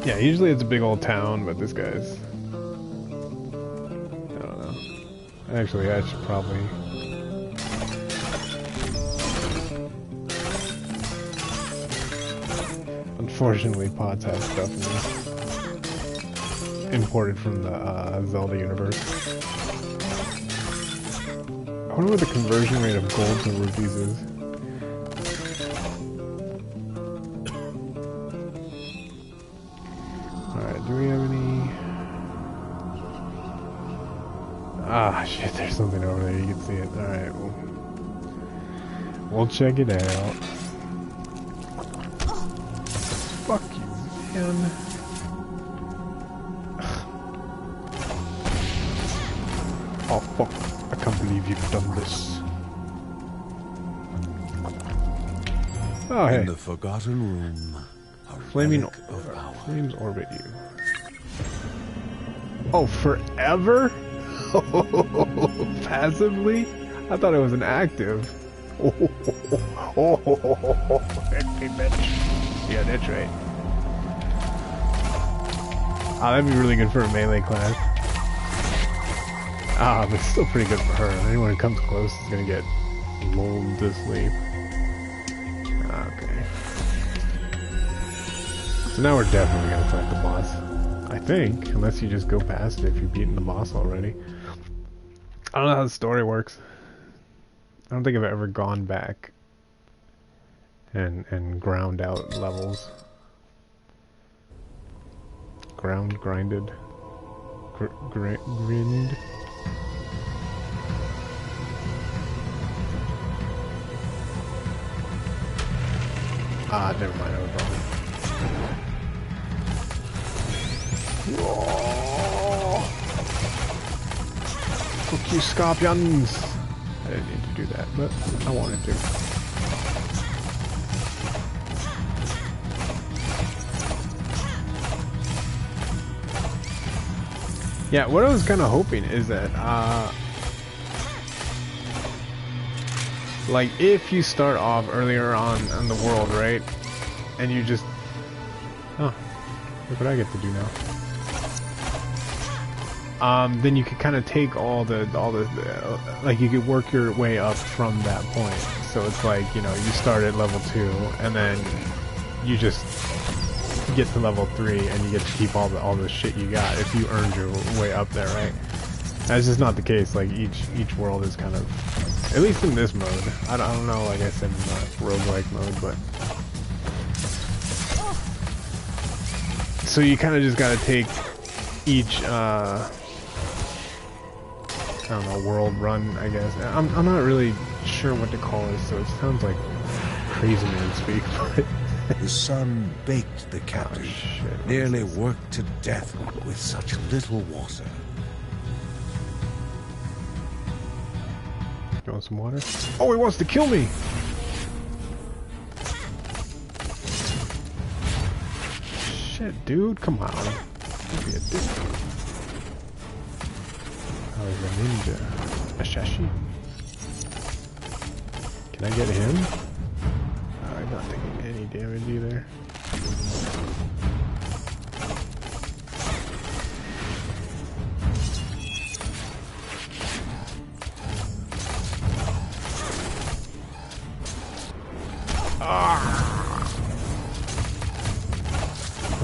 Yeah, usually it's a big old town, but this guy's... I don't know. Actually, I should probably... Unfortunately, pods have stuff in this. Imported from the Zelda universe. I wonder what the conversion rate of gold to rupees is. Alright, do we have any... Ah, shit, there's something over there, you can see it. Alright, we'll check it out. Fuck you, man. Oh fuck, I can't believe you've done this. Oh hey. In the forgotten room, Flaming flames orbit you. Oh, forever? Passively? I thought it was an active. Hey, bitch. Yeah, that's right. Ah, that'd be really good for a melee class. Ah, but it's still pretty good for her. Anyone who comes close is gonna get lulled to sleep. Okay. So now we're definitely gonna fight the boss. I think, unless you just go past it if you've beaten the boss already. I don't know how the story works. I don't think I've ever gone back and ground out levels. Grinded. Grind. Ah, never mind, I was wrong. Oh. Fuck you, scorpions! I didn't need to do that, but I wanted to. Yeah, what I was kind of hoping is that, like, if you start off earlier on in the world, right, and you just... Oh, look what I get to do now. Then you could kind of take all the like, you could work your way up from that point. So it's like, you know, you start at level 2, and then you just get to level 3, and you get to keep all the shit you got if you earned your way up there, right? That's just not the case. Like, each world is kind of, at least in this mode. I don't know, like I said, in the roguelike mode, but... So you kind of just gotta take each, I don't know, world run, I guess. I'm not really sure what to call this, so it sounds like crazy man speak, but... The sun baked the captain, nearly worked to death with such little water. You want some water? Oh, he wants to kill me! Shit, dude, come on. Don't be a dick. Oh, he's a ninja. A shashi. Can I get him? I'm not taking any damage either.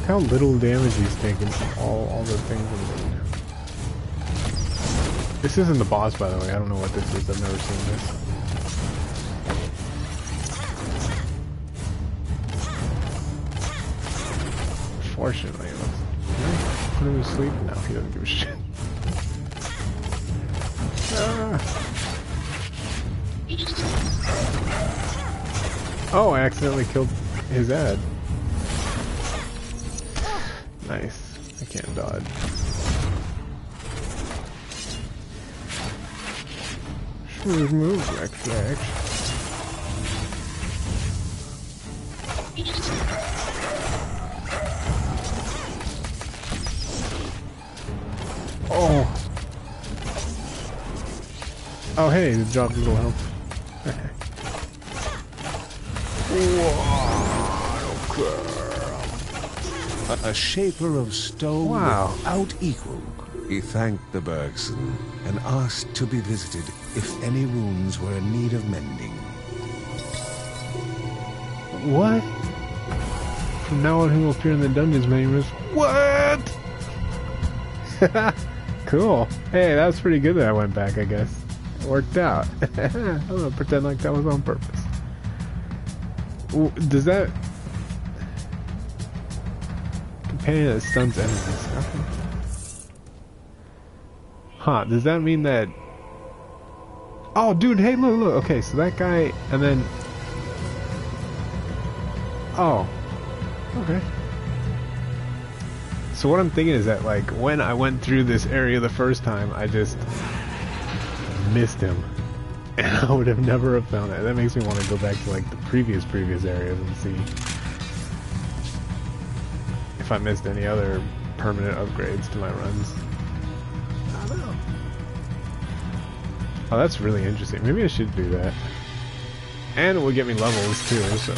how little damage he's taking from all the things in there. This isn't the boss, by the way. I don't know what this is. I've never seen this. Fortunately, let's put him to sleep. No, he doesn't give a shit. Oh, I accidentally killed his ad. Nice. I can't dodge. Smooth move, Rex. Oh. Oh, hey, it dropped a little health. A shaper of stone without equal. He thanked the Bergson and asked to be visited if any wounds were in need of mending. What? From now on, he will appear in the dungeons many rooms. What? Cool. Hey, that was pretty good that I went back, I guess. It worked out. I'm gonna pretend like that was on purpose. Does that... Companion that stuns enemies. Okay. Huh, does that mean that... Oh, dude, hey, look. Okay, so that guy, and then... Oh. Okay. So what I'm thinking is that, like, when I went through this area the first time, I just missed him. And I would have never have found it. That makes me want to go back to, like, the previous areas and see if I missed any other permanent upgrades to my runs. I don't know. Oh, that's really interesting. Maybe I should do that. And it would get me levels, too, so...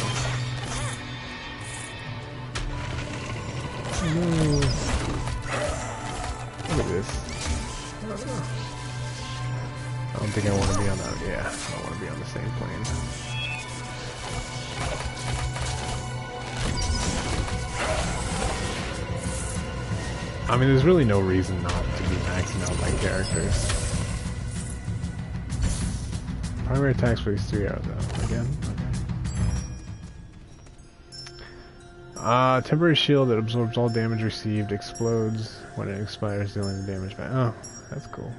No. Look at this. I don't think I want to be on that. Yeah, I don't want to be on the same plane. I mean, there's really no reason not to be maxing out my characters. Primary attacks for these 3 are though. Again? Okay. Temporary shield that absorbs all damage received, explodes when it expires, dealing damage back. Oh, that's cool.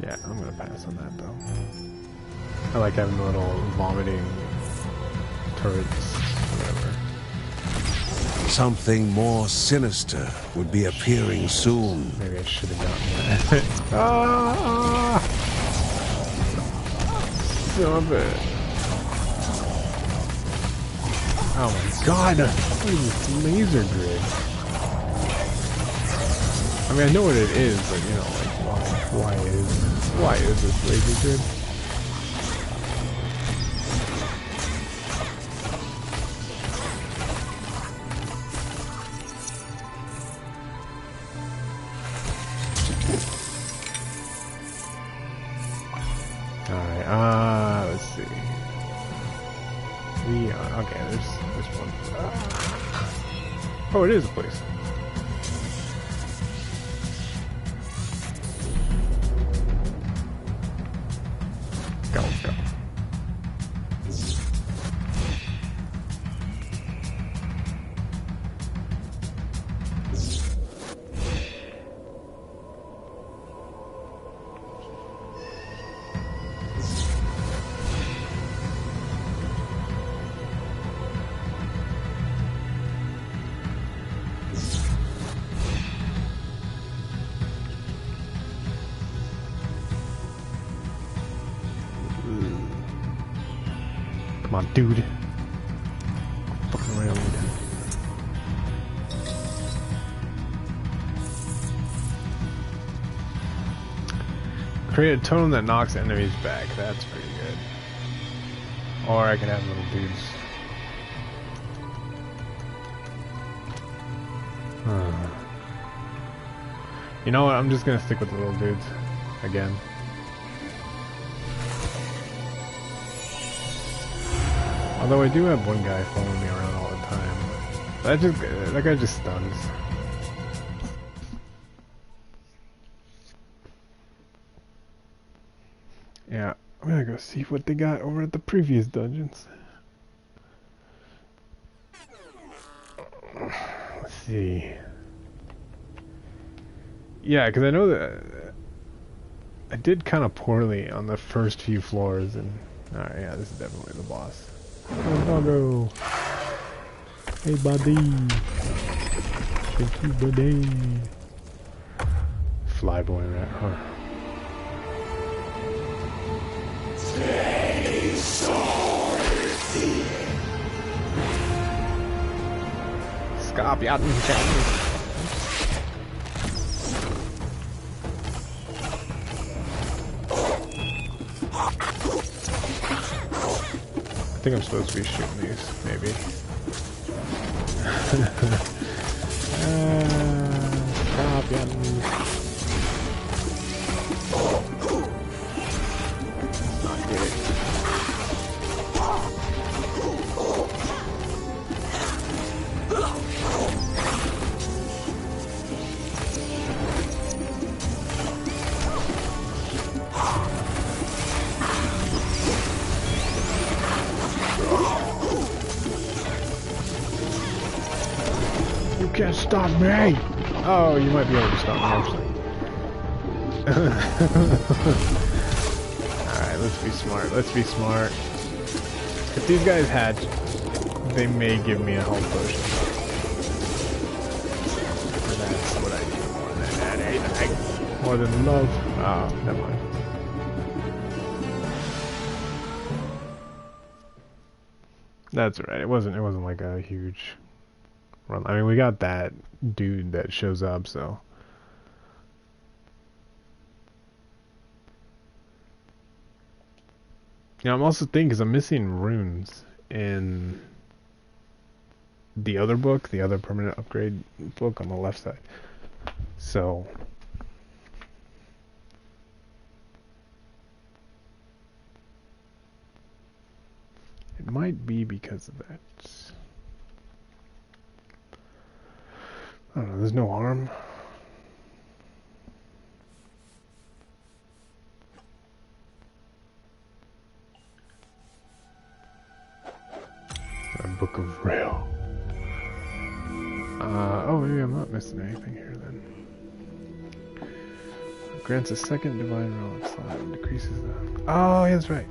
Yeah, I'm gonna pass on that though. I like having the little vomiting turrets, whatever. Something more sinister would be appearing soon. Maybe I should have gotten that. Ah! Stop it. Oh my god, what is this laser grid? I mean, I know what it is, but you know, like, why is this laser grid? Alright, let's see. We are, okay, there's one. Oh, it is a place. Go. Come on, dude. Fucking around. Create a totem that knocks enemies back. That's pretty good. Or I can have little dudes. You know what? I'm just gonna stick with the little dudes again. Although I do have one guy following me around all the time. That guy just stuns. Yeah, I'm gonna go see what they got over at the previous dungeons. Let's see. Yeah, because I know that I did kind of poorly on the first few floors, and alright, yeah, this is definitely the boss. Oh, doggo! Hey, buddy! Thank you, buddy! Flyboy rat, huh? Scorpion challenge. I think I'm supposed to be shooting these, maybe. Scorpion. Not great. You can't stop me! Oh, you might be able to stop me, actually. Alright, let's be smart. Let's be smart. If these guys hatch, they may give me a health potion. And that's what I need more than anything. More than love. Oh, never mind. That's right. It wasn't like a huge run. I mean, we got that dude that shows up, so. Yeah, I'm also thinking, because I'm missing runes in the other book, the other permanent upgrade book on the left side. So. It might be because of that. I don't know, there's no harm. A book of rail. Oh, maybe I'm not missing anything here then. Grants a second divine relic slot and decreases the... Oh, yeah, that's right.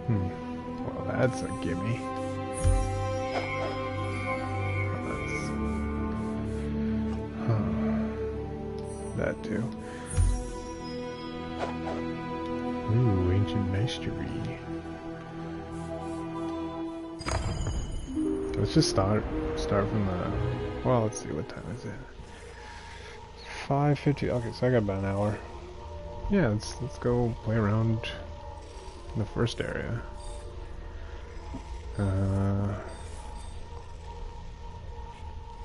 Well, that's a gimme. That too. Ooh, ancient mastery. Let's just start from the... Well, let's see, what time is it? 5:50. Okay, so I got about an hour. Yeah, let's go play around in the first area.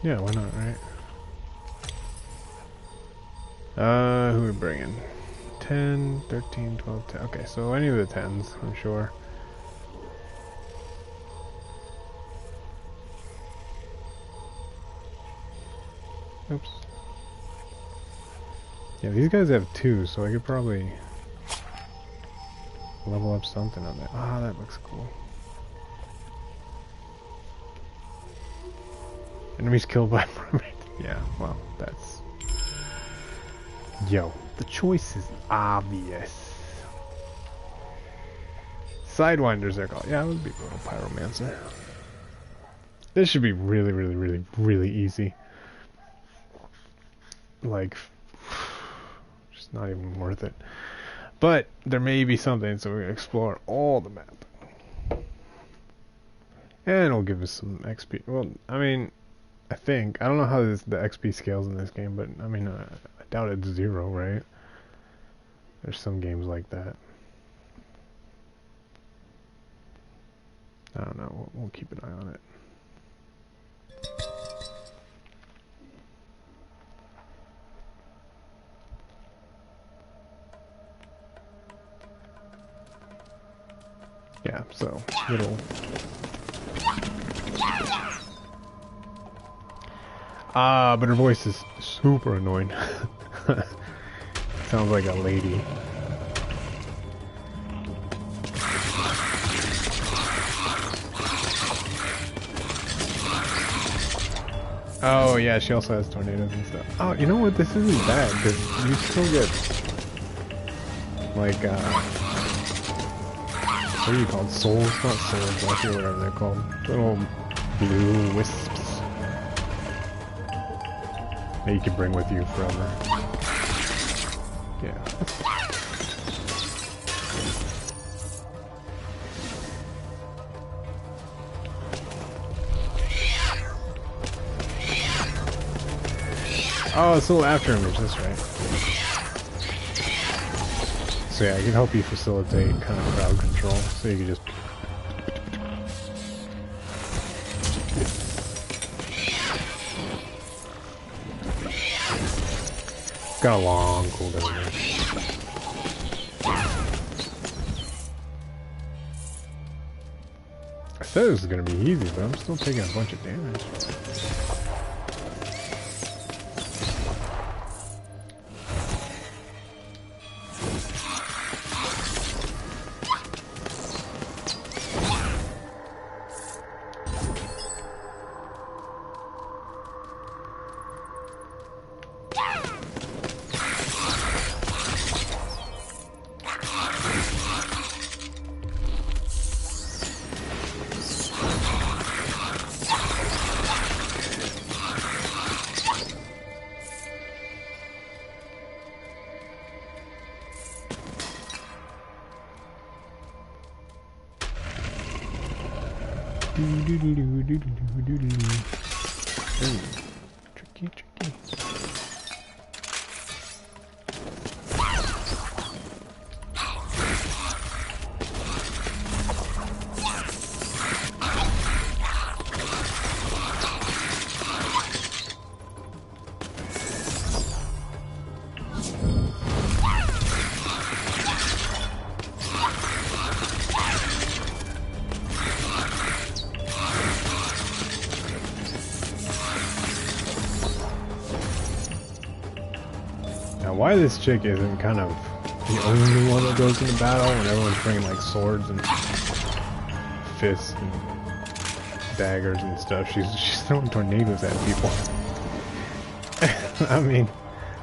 Yeah, why not, right? Who are we bringing? 10, 13, 12, 10. Okay, so any of the 10s, I'm sure. Oops. Yeah, these guys have 2, so I could probably level up something on that. Ah, that looks cool. Enemies killed by mermaid. Yeah, well, that's... Yo, the choice is obvious. Sidewinders they're called. Yeah, it would be a little pyromancer. This should be really easy. Like, just not even worth it. But there may be something, so we're gonna explore all the map. And it'll give us some XP. Well, I mean, I think. I don't know how the XP scales in this game, but I mean, I doubt it's 0, right? There's some games like that. I don't know. We'll keep an eye on it. Yeah, so little. But her voice is super annoying. Sounds like a lady. Oh yeah, she also has tornadoes and stuff. Oh, you know what? This isn't bad because you still get like what are you called? Souls? Not souls, but I forget whatever they're called. Little blue wisps that you can bring with you forever. Yeah. Oh, it's a little after image, that's right. So yeah, I can help you facilitate kind of crowd control, so you can just... Got a long cooldown there. I said it was gonna be easy, but I'm still taking a bunch of damage. Ooh, tricky, tricky. Why this chick isn't kind of the only one that goes into battle when everyone's bringing like swords and fists and daggers and stuff. She's throwing tornadoes at people. I mean,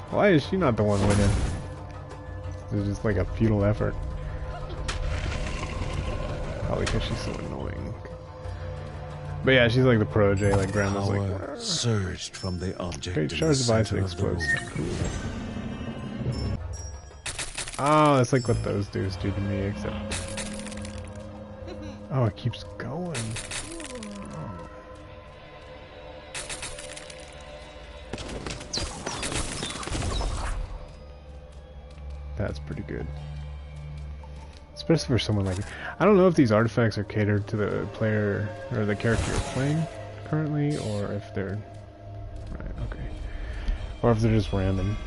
why is she not the one winning? It's just like a futile effort. Probably because she's so annoying. But yeah, she's like the protege, like grandma's like surged from the object. Great charge device that explodes. Cool. Oh, it's like what those dudes do to me, except... Oh, it keeps going. That's pretty good. Especially for someone like... I don't know if these artifacts are catered to the player, or the character you're playing currently, or if they're... Right, okay. Or if they're just random.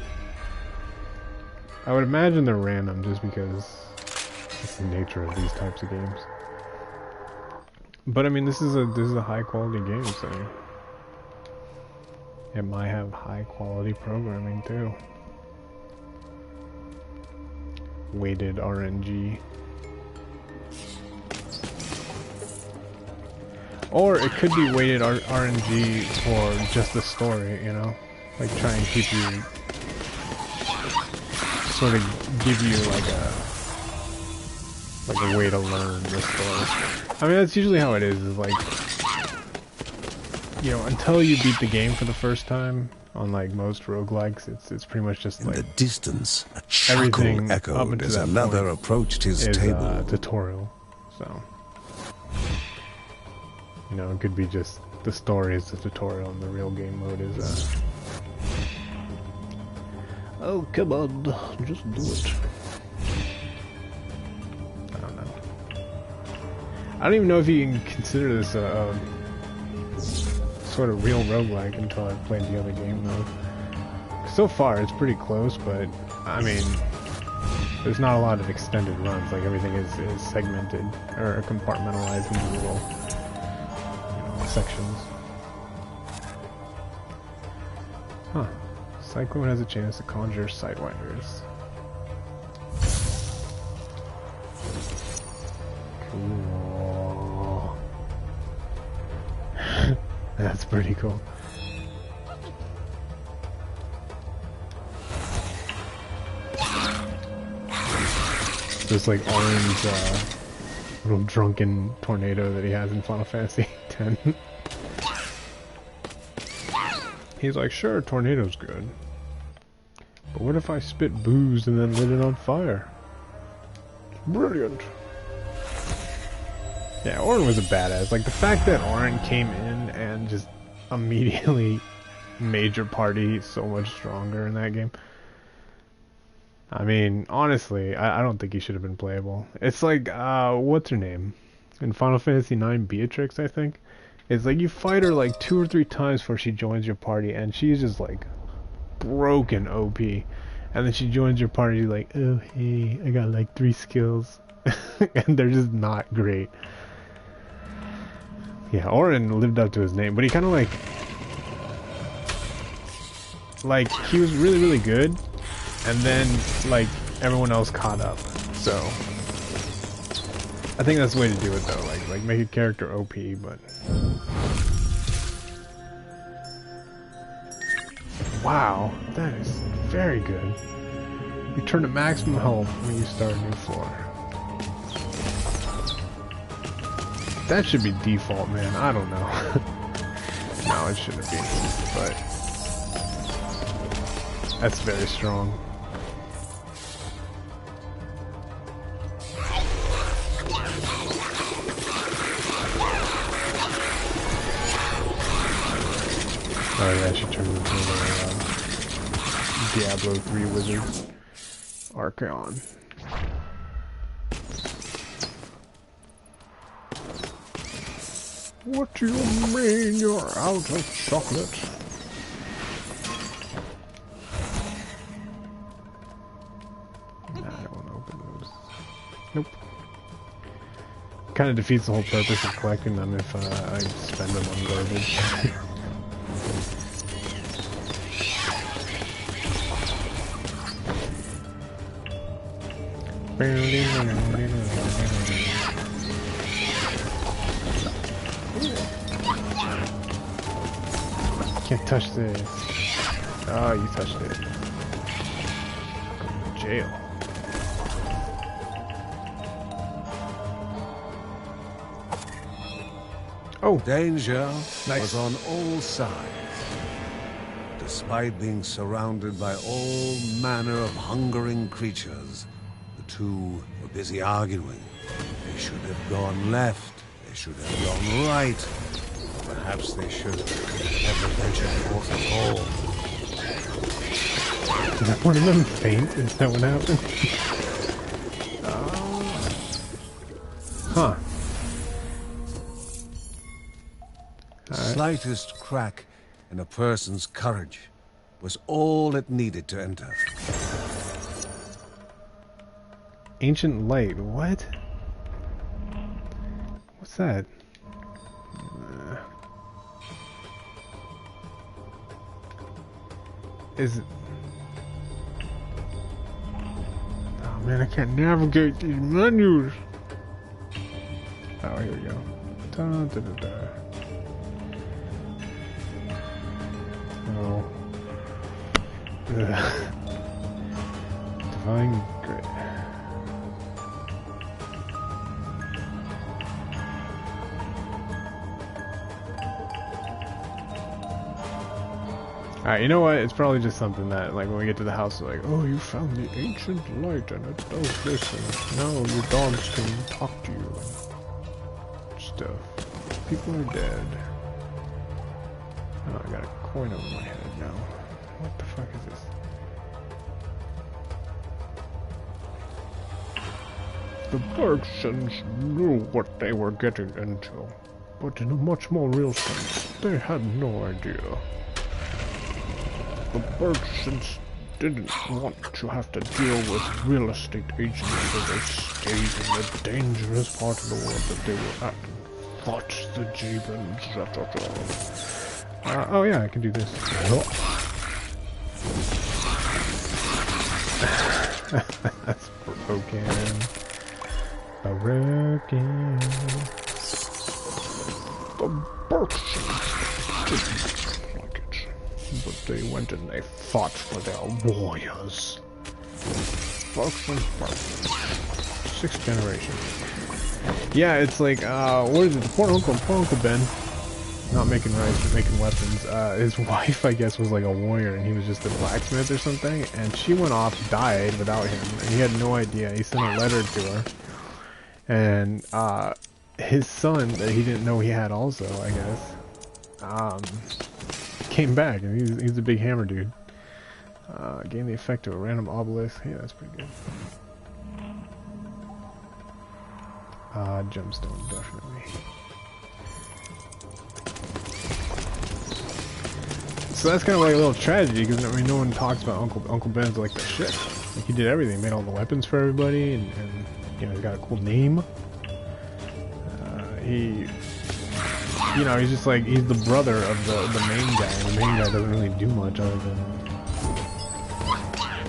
I would imagine they're random just because it's the nature of these types of games. But I mean, this is a high quality game, so it might have high quality programming too. Weighted RNG. Or it could be weighted RNG for just the story, you know? Like try and keep you... sort of give you like a way to learn the story. I mean, that's usually how it is like, you know, until you beat the game for the first time on like most roguelikes, it's pretty much just like in the distance a chuckle echoed as another approached his table. Tutorial. So, you know, it could be just the story is the tutorial and the real game mode is oh, come on, just do it. I don't know. I don't even know if you can consider this a sort of real roguelike until I've played the other game mode. So far, it's pretty close, but I mean, There's not a lot of extended runs, like everything is segmented or compartmentalized into little, sections. Huh. Cyclone has a chance to conjure Sidewinders. Cool. That's pretty cool. This like orange little drunken tornado that he has in Final Fantasy X. He's like, sure, tornado's good. But what if I spit booze and then lit it on fire? It's brilliant. Yeah, Auron was a badass. Like, the fact that Auron came in and just immediately made your party so much stronger in that game. I mean, honestly, I don't think he should have been playable. It's like, what's her name? In Final Fantasy IX, Beatrix, I think? It's like you fight her like 2 or 3 times before she joins your party, and she's just like broken OP. And then she joins your party like, oh hey, I got like 3 skills. And they're just not great. Yeah, Auron lived up to his name, but he kind of like he was really, really good. And then, like, everyone else caught up. So, I think that's the way to do it, though. Like make a character OP, but... Wow, that is very good. You turn to maximum health when you start a new floor. That should be default, man. I don't know. No, it shouldn't be. But... that's very strong. Oh yeah, she turned into a Diablo 3 wizard. Archeon. What do you mean you're out of chocolate? Nah, I don't want to open those. Nope. Kind of defeats the whole purpose of collecting them if I spend them on garbage. Can't touch this. Oh, you touched it. Go to jail. Oh, danger nice. Was on all sides. Despite being surrounded by all manner of hungering creatures, the two were busy arguing. They should have gone left. They should have gone right. Perhaps they should have never ventured forth at all. Did one of them faint? Is that what happened? Huh. The slightest crack in a person's courage was all it needed to enter. Ancient light, what? What's that? Is it... oh man, I can't navigate these menus! Oh, here we go. Da, da, da, da. Oh. Divine Grit. Alright, you know what? It's probably just something that, like, when we get to the house, we're like, oh, you found the ancient light and it does this, and now your dogs can talk to you and stuff. People are dead. Oh, I got a coin over my head now. What the fuck is this? The Bergsons knew what they were getting into, but in a much more real sense, they had no idea. The Bergsons didn't want to have to deal with real estate agents, so they stayed in the dangerous part of the world that they were at. Fought the Jabins. Oh yeah, I can do this. That's broken. Broken. The birds didn't like it, but they went and they fought for their warriors. Berkman. 6th generation. Yeah, it's like, what is it? Poor Uncle Ben. Not making rice, but making weapons. His wife, I guess, was like a warrior, and he was just a blacksmith or something, and she went off, died without him, and he had no idea. He sent a letter to her, and, his son, that he didn't know he had also, I guess, came back, and he's a big hammer dude. Gain the effect of a random obelisk. Yeah, that's pretty good. Gemstone, definitely. So that's kind of like a little tragedy, because I mean, no one talks about Uncle Ben's like the shit. Like, he did everything, made all the weapons for everybody, and you know, he got a cool name. He, you know, he's just like, he's the brother of the main guy, and the main guy doesn't really do much other than,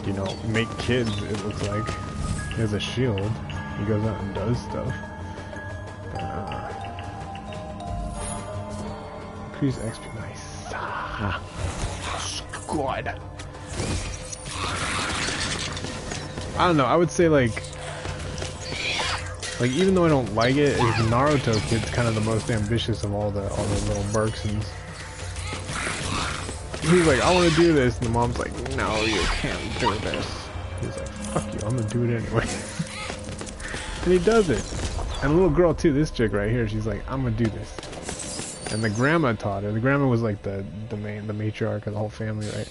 you know, make kids, it looks like. He has a shield. He goes out and does stuff. Increase XP, nice. Good. I don't know, I would say like even though I don't like it, the Naruto kid's kind of the most ambitious of all the little Berksons. He's like, I want to do this, and the mom's like, no, you can't do this. He's like, fuck you, I'm gonna do it anyway. And he does it. And a little girl too, this chick right here, she's like, I'm gonna do this. And the grandma taught her. The grandma was like the matriarch of the whole family, right?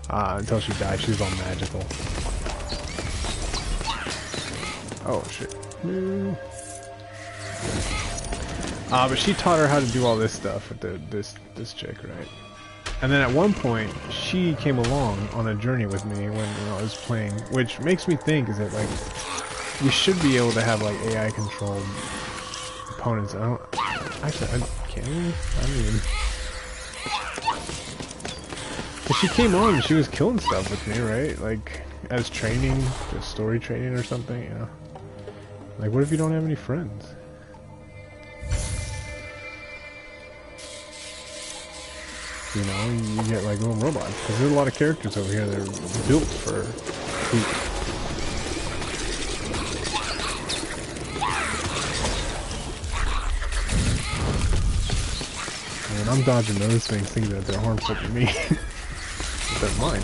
Until she died, she was all magical. Oh shit. No. But she taught her how to do all this stuff with this chick, right? And then at one point, she came along on a journey with me when I was playing, which makes me think is that like you should be able to have like AI controlled opponents. I don't actually. Can we? I mean, but she came on and she was killing stuff with me, right? Like as training, just story training or something, you know. Like, what if you don't have any friends? You know, you get like little robots. Because there's a lot of characters over here that are built for food. And I'm dodging those things thinking that they're harmful to me. But they're mine.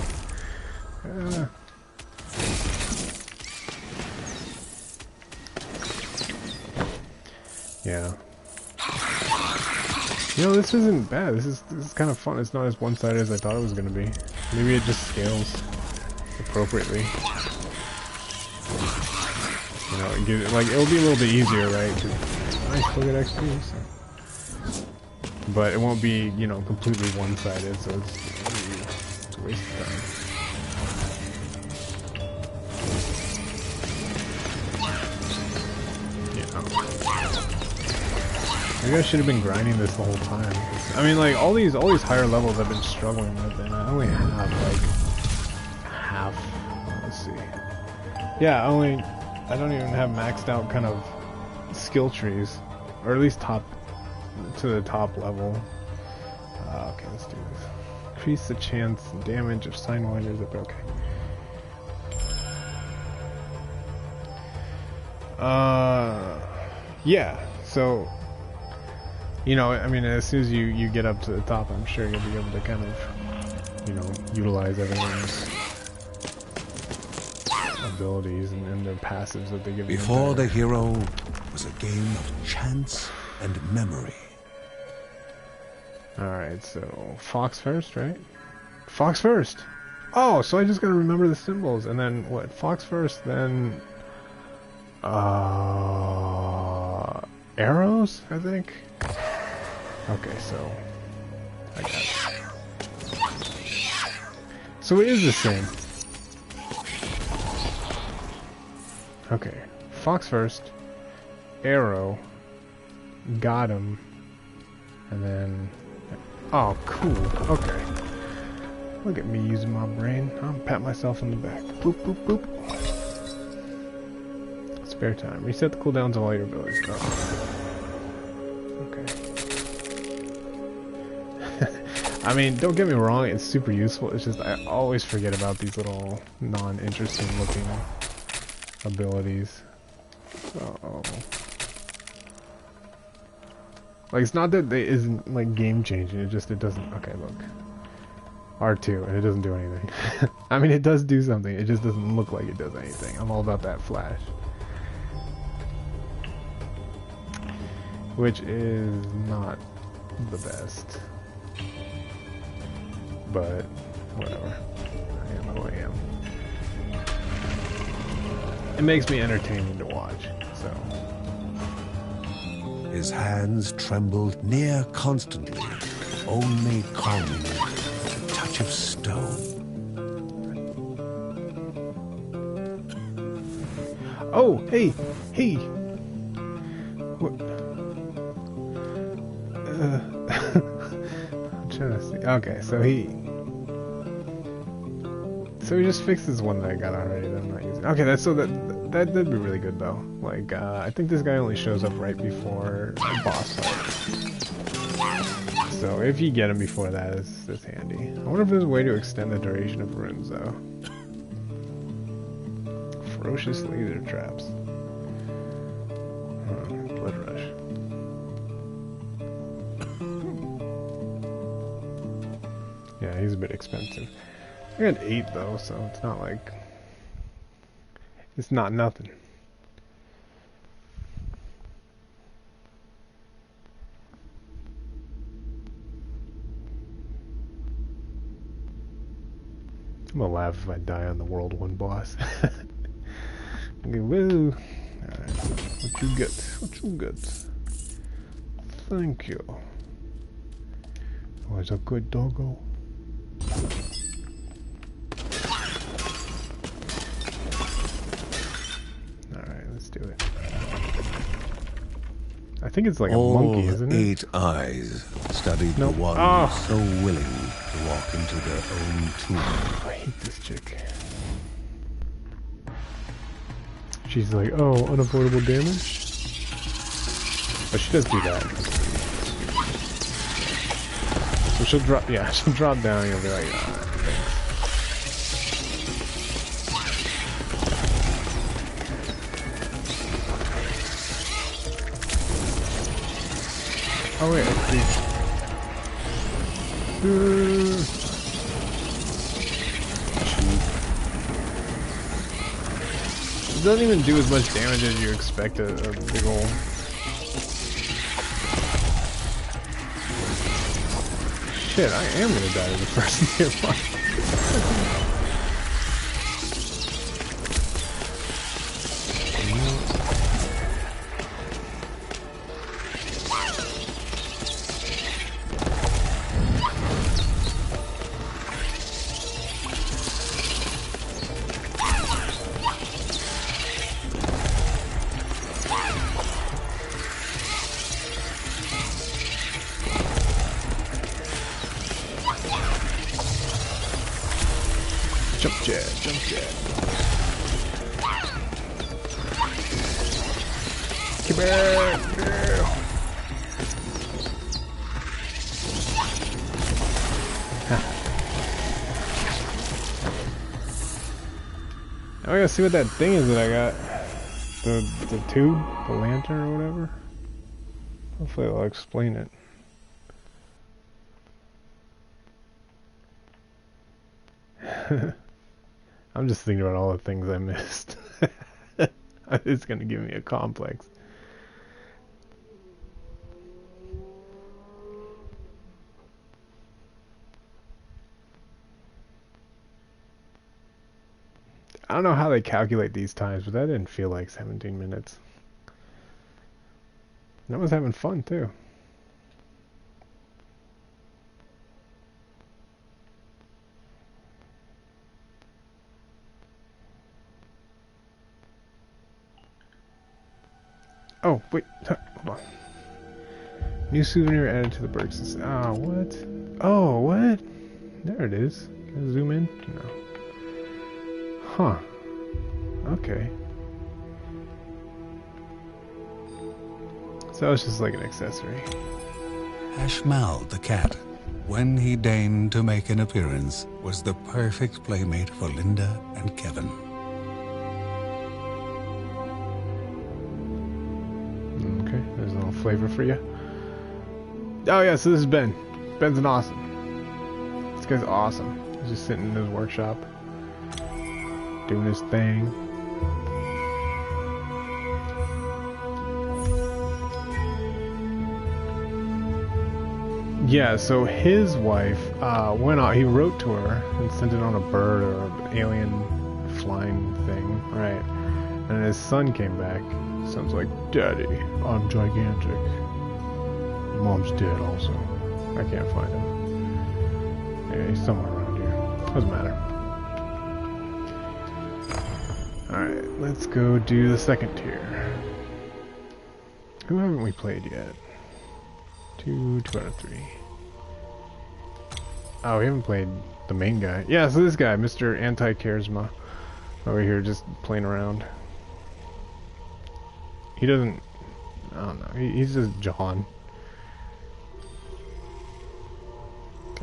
Yeah. You know, this isn't bad. This is kind of fun. It's not as one-sided as I thought it was going to be. Maybe it just scales appropriately. You know, like it'll be a little bit easier, right? Nice, look at XP. So. But it won't be, you know, completely one-sided, so it's a waste of time. Yeah. Maybe I should have been grinding this the whole time. I mean, like all these higher levels I've been struggling with, and I only have like half. Let's see. Yeah, I don't even have maxed out kind of skill trees, or at least to the top level. Okay, let's do this. Increase the chance and damage of Sidewinders. Okay. Yeah. So, you know, I mean, as soon as you get up to the top, I'm sure you'll be able to kind of, you know, utilize everyone's abilities and their passives that they give you. Before the hero was a game of chance and memory. Alright, so Fox first, right? Fox first! Oh, so I just gotta remember the symbols, and then what? Fox first, then arrows, I think? Okay, so I got it. So it is the same. Okay. Fox first. Arrow. Got him. And then... Oh, cool. Okay. Look at me using my brain. I'll pat myself on the back. Boop, boop, boop. Spare time. Reset the cooldowns of all your abilities. Oh. Okay. I mean, don't get me wrong, it's super useful. It's just I always forget about these little non-interesting looking abilities. Uh-oh. Like, it's not that it isn't, like, game-changing, it doesn't... Okay, look. R2, and it doesn't do anything. I mean, it does do something, it just doesn't look like it does anything. I'm all about that flash. Which is not the best. But, whatever. I am who I am. It makes me entertaining to watch, so... His hands trembled near constantly, only calming with a touch of stone. Oh, hey, hey! What? I'm trying to see. Okay, so he just fixed this one that I got already that I'm not using. Okay, that'd be really good though. Like, I think this guy only shows up right before a boss fight. So if you get him before that, it's handy. I wonder if there's a way to extend the duration of runes though. Ferocious laser traps. Blood rush. Yeah, he's a bit expensive. I got 8 though, so it's not like... It's not nothing. I'm gonna laugh if I die on the World 1 boss. Okay, woo! Alright, what you get? What you get? Thank you. Was a good doggo. Alright, let's do it. I think it's like a monkey, isn't it? 8 eyes studied the one so willing to walk into their own tomb. I hate this chick. She's like, oh, unavoidable damage? But she does do that. So she'll drop, yeah, she'll drop down and you'll be like, ah, thanks. Oh wait, I see. It doesn't even do as much damage as you expect a big ol'... Shit, I am gonna die to the person nearby. Jump jet, jump jet. Come back, girl. Now I gotta see what that thing is that I got. The tube, the lantern or whatever. Hopefully it'll explain it. I'm just thinking about all the things I missed. It's gonna give me a complex. I don't know how they calculate these times, but that didn't feel like 17 minutes. And I was having fun too. Oh, wait. Hold on. New souvenir added to the bricks. Ah, what? Oh, what? There it is. Can I zoom in? No. Huh. Okay. So it's just like an accessory. Ashmal the cat, when he deigned to make an appearance, was the perfect playmate for Linda and Kevin. Okay, there's a little flavor for you. Oh yeah, so this is Ben. Ben's an awesome. This guy's awesome. He's just sitting in his workshop, doing his thing. Yeah, so his wife went out. He wrote to her and sent it on a bird or an alien flying thing, right? And his son came back. Sounds like, Daddy, I'm gigantic. Mom's dead also. I can't find him. Yeah, he's somewhere around here. Doesn't matter. Alright, let's go do the second tier. Who haven't we played yet? Two out of 3. Oh, we haven't played the main guy. Yeah, so this guy, Mr. Anti-Charisma, over here just playing around. He doesn't... I don't know. He's just John.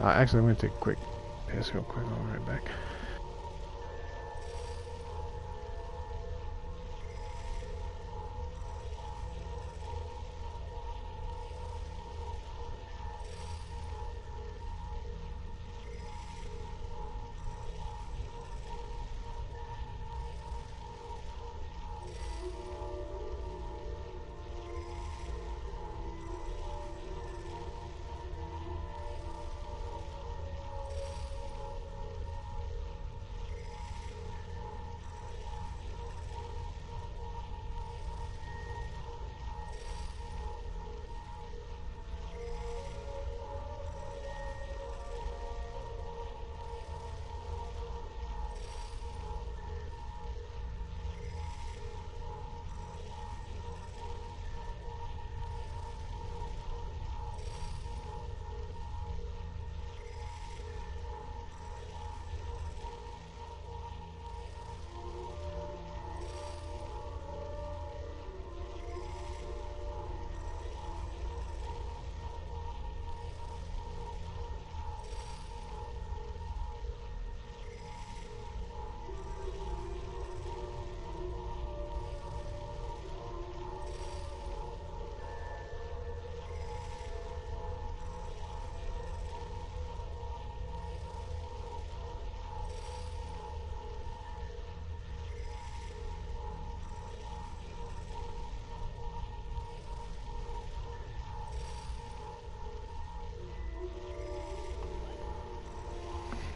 Actually, I'm going to take a quick piss real quick. I'll be right back.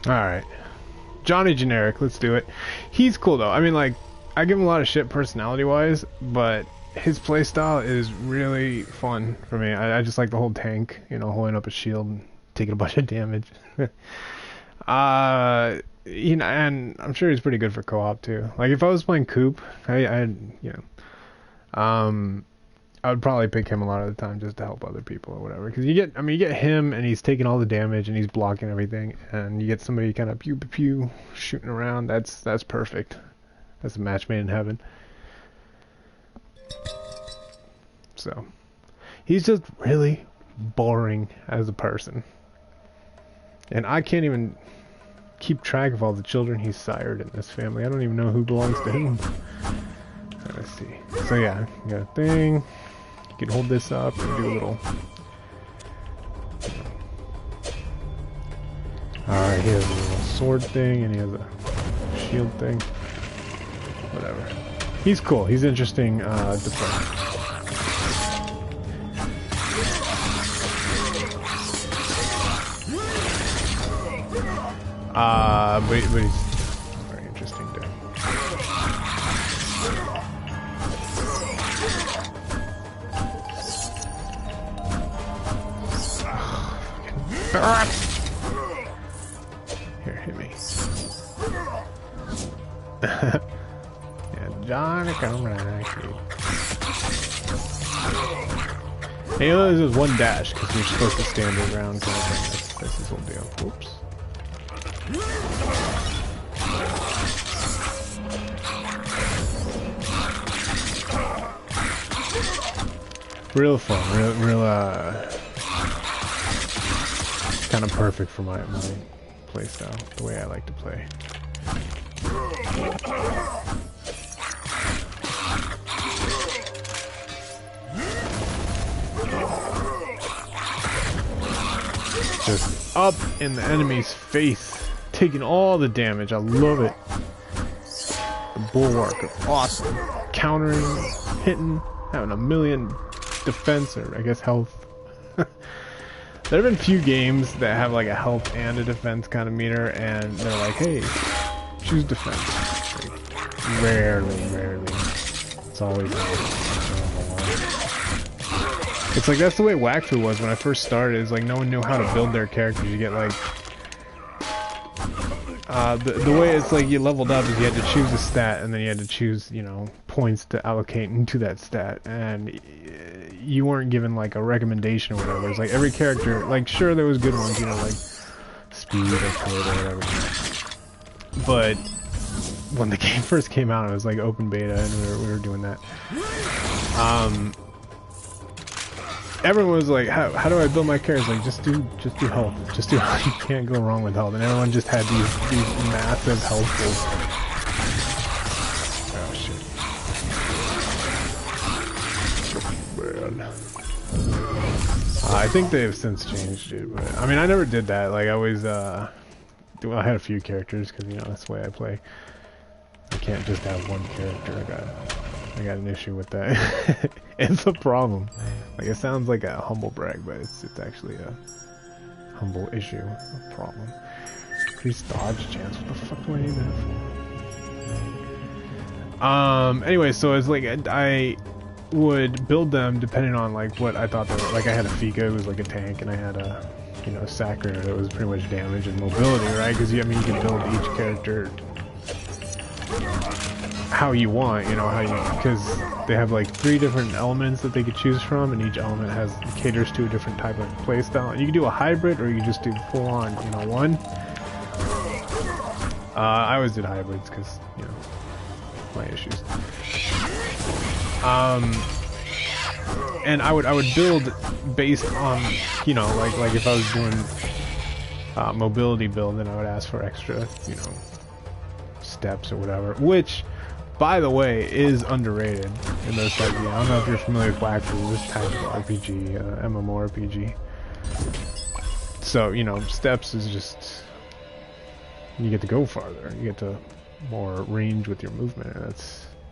Alright. Johnny Generic, let's do it. He's cool though. I mean, like, I give him a lot of shit personality-wise, but his playstyle is really fun for me. I just like the whole tank, you know, holding up a shield and taking a bunch of damage. You know, and I'm sure he's pretty good for co-op too. Like, if I was playing Coop, I would probably pick him a lot of the time just to help other people or whatever. Because you get him and he's taking all the damage and he's blocking everything, and you get somebody kind of pew pew pew shooting around. That's perfect. That's a match made in heaven. So, he's just really boring as a person, and I can't even keep track of all the children he's sired in this family. I don't even know who belongs to whom. Let's see. So yeah, you got a thing. You can hold this up and do a little... Alright, he has a little sword thing and he has a shield thing. Whatever. He's cool. He's interesting to play. But he's very interesting to... Here, hit me. Yeah, Johnny, come right at you. And you know, there's just one dash because you're supposed to stand your ground kind of thing. That's this whole deal. Oops. Real fun, real kind of perfect for my playstyle, the way I like to play. Just up in the enemy's face, taking all the damage. I love it. The bulwark are awesome. Countering, hitting, having a million defense, or I guess health. There have been few games that have like a health and a defense kind of meter, and they're like, hey, choose defense. Like, rarely. It's always it's like that's the way Whackfu was when I first started. It's like no one knew how to build their characters. You get like the way it's like you leveled up is you had to choose a stat, and then you had to choose, you know, points to allocate into that stat, and you weren't given like a recommendation or whatever. It's like every character, like sure there was good ones, you know, like speed or code or whatever, but when the game first came out, it was like open beta, and we were doing that. Everyone was like, how do I build my characters? Like, just do health. Just do health. You can't go wrong with health. And everyone just had these massive health pools. Oh shit. Man. I think they have since changed it, but I mean, I never did that. Like, I always, well, I had a few characters because, you know, that's the way I play. I can't just have one character. I got an issue with that. It's a problem. Like, it sounds like a humble brag, but it's actually a humble issue, a problem. Increase dodge chance. What the fuck do I need that for? Anyway, so it's like I would build them depending on like what I thought they were. Like, I had a Fika, it was like a tank, and I had a, you know, Sacker that was pretty much damage and mobility, right? Because I mean, you can build each character how you want, you know, how you, because they have like 3 different elements that they could choose from, and each element caters to a different type of playstyle. And you can do a hybrid, or you can just do full on, you know, one. I always did hybrids because, you know, my issues. And I would build based on, you know, like if I was doing mobility build, then I would ask for extra, you know, steps or whatever, which, by the way, is underrated in those types of games. I don't know if you're familiar with Whackfu, this type of RPG, MMORPG. So, you know, steps is just, you get to go farther, you get to more range with your movement, and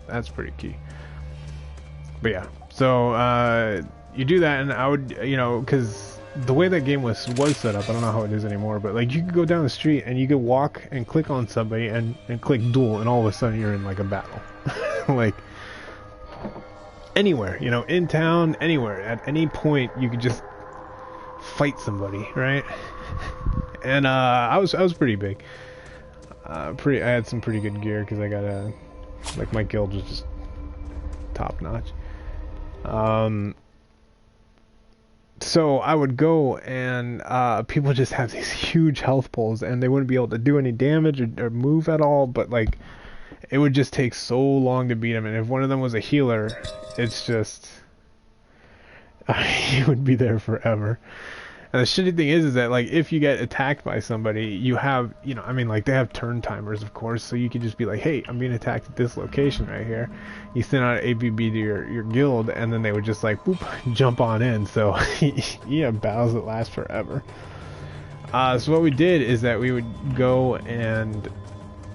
that's pretty key. But yeah, so you do that, and I would, you know, because the way that game was set up, I don't know how it is anymore, but like you could go down the street and you could walk and click on somebody and click duel, and all of a sudden you're in like a battle. Like anywhere, you know, in town, anywhere, at any point you could just fight somebody, right? And I was pretty big. I had some pretty good gear because I got like my guild was just top notch. So I would go, and people just have these huge health pulls, and they wouldn't be able to do any damage or move at all, but like it would just take so long to beat them. And if one of them was a healer, it's just he would be there forever. And the shitty thing is that like if you get attacked by somebody, you have, you know, I mean, like they have turn timers, of course, so you could just be like, hey, I'm being attacked at this location right here. You send out an ABB to your guild, and then they would just like boop, jump on in. So you have battles that last forever. So what we did is that we would go and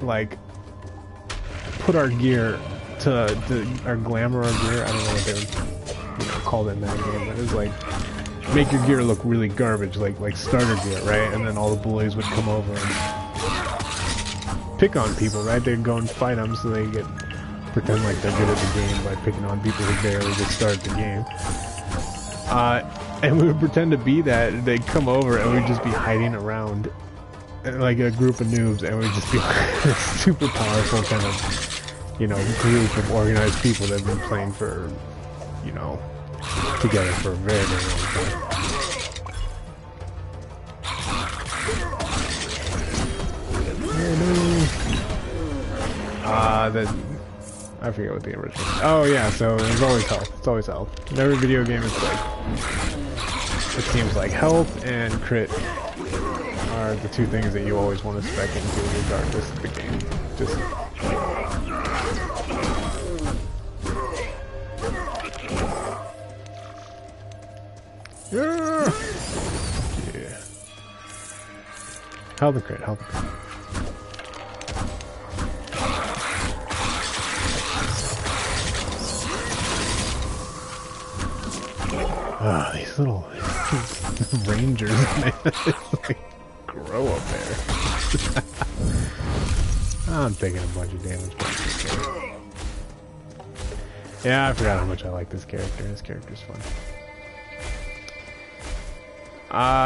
like put our gear to our glamour gear. I don't know what they would, you know, call it in that game, but it was like make your gear look really garbage, like starter gear, right? And then all the bullies would come over and pick on people, right? They'd go and fight them, so they get pretend like they're good at the game by picking on people who barely just started the game. And we would pretend to be that. They'd come over and we'd just be hiding around like a group of noobs, and we'd just be like a super powerful kind of, you know, group of organized people that have been playing for, you know, together for a very, very long time. I forget what the original. Oh yeah, so there's always health. It's always health. In every video game, it's like it seems like health and crit are the two things that you always want to spec into, regardless of the game. Just yeah. Health and crit. Health and crit. Ah, these little rangers, man. It's like, grow up there. I'm taking a bunch of damage. Yeah, I forgot how much I like this character. This character's fun.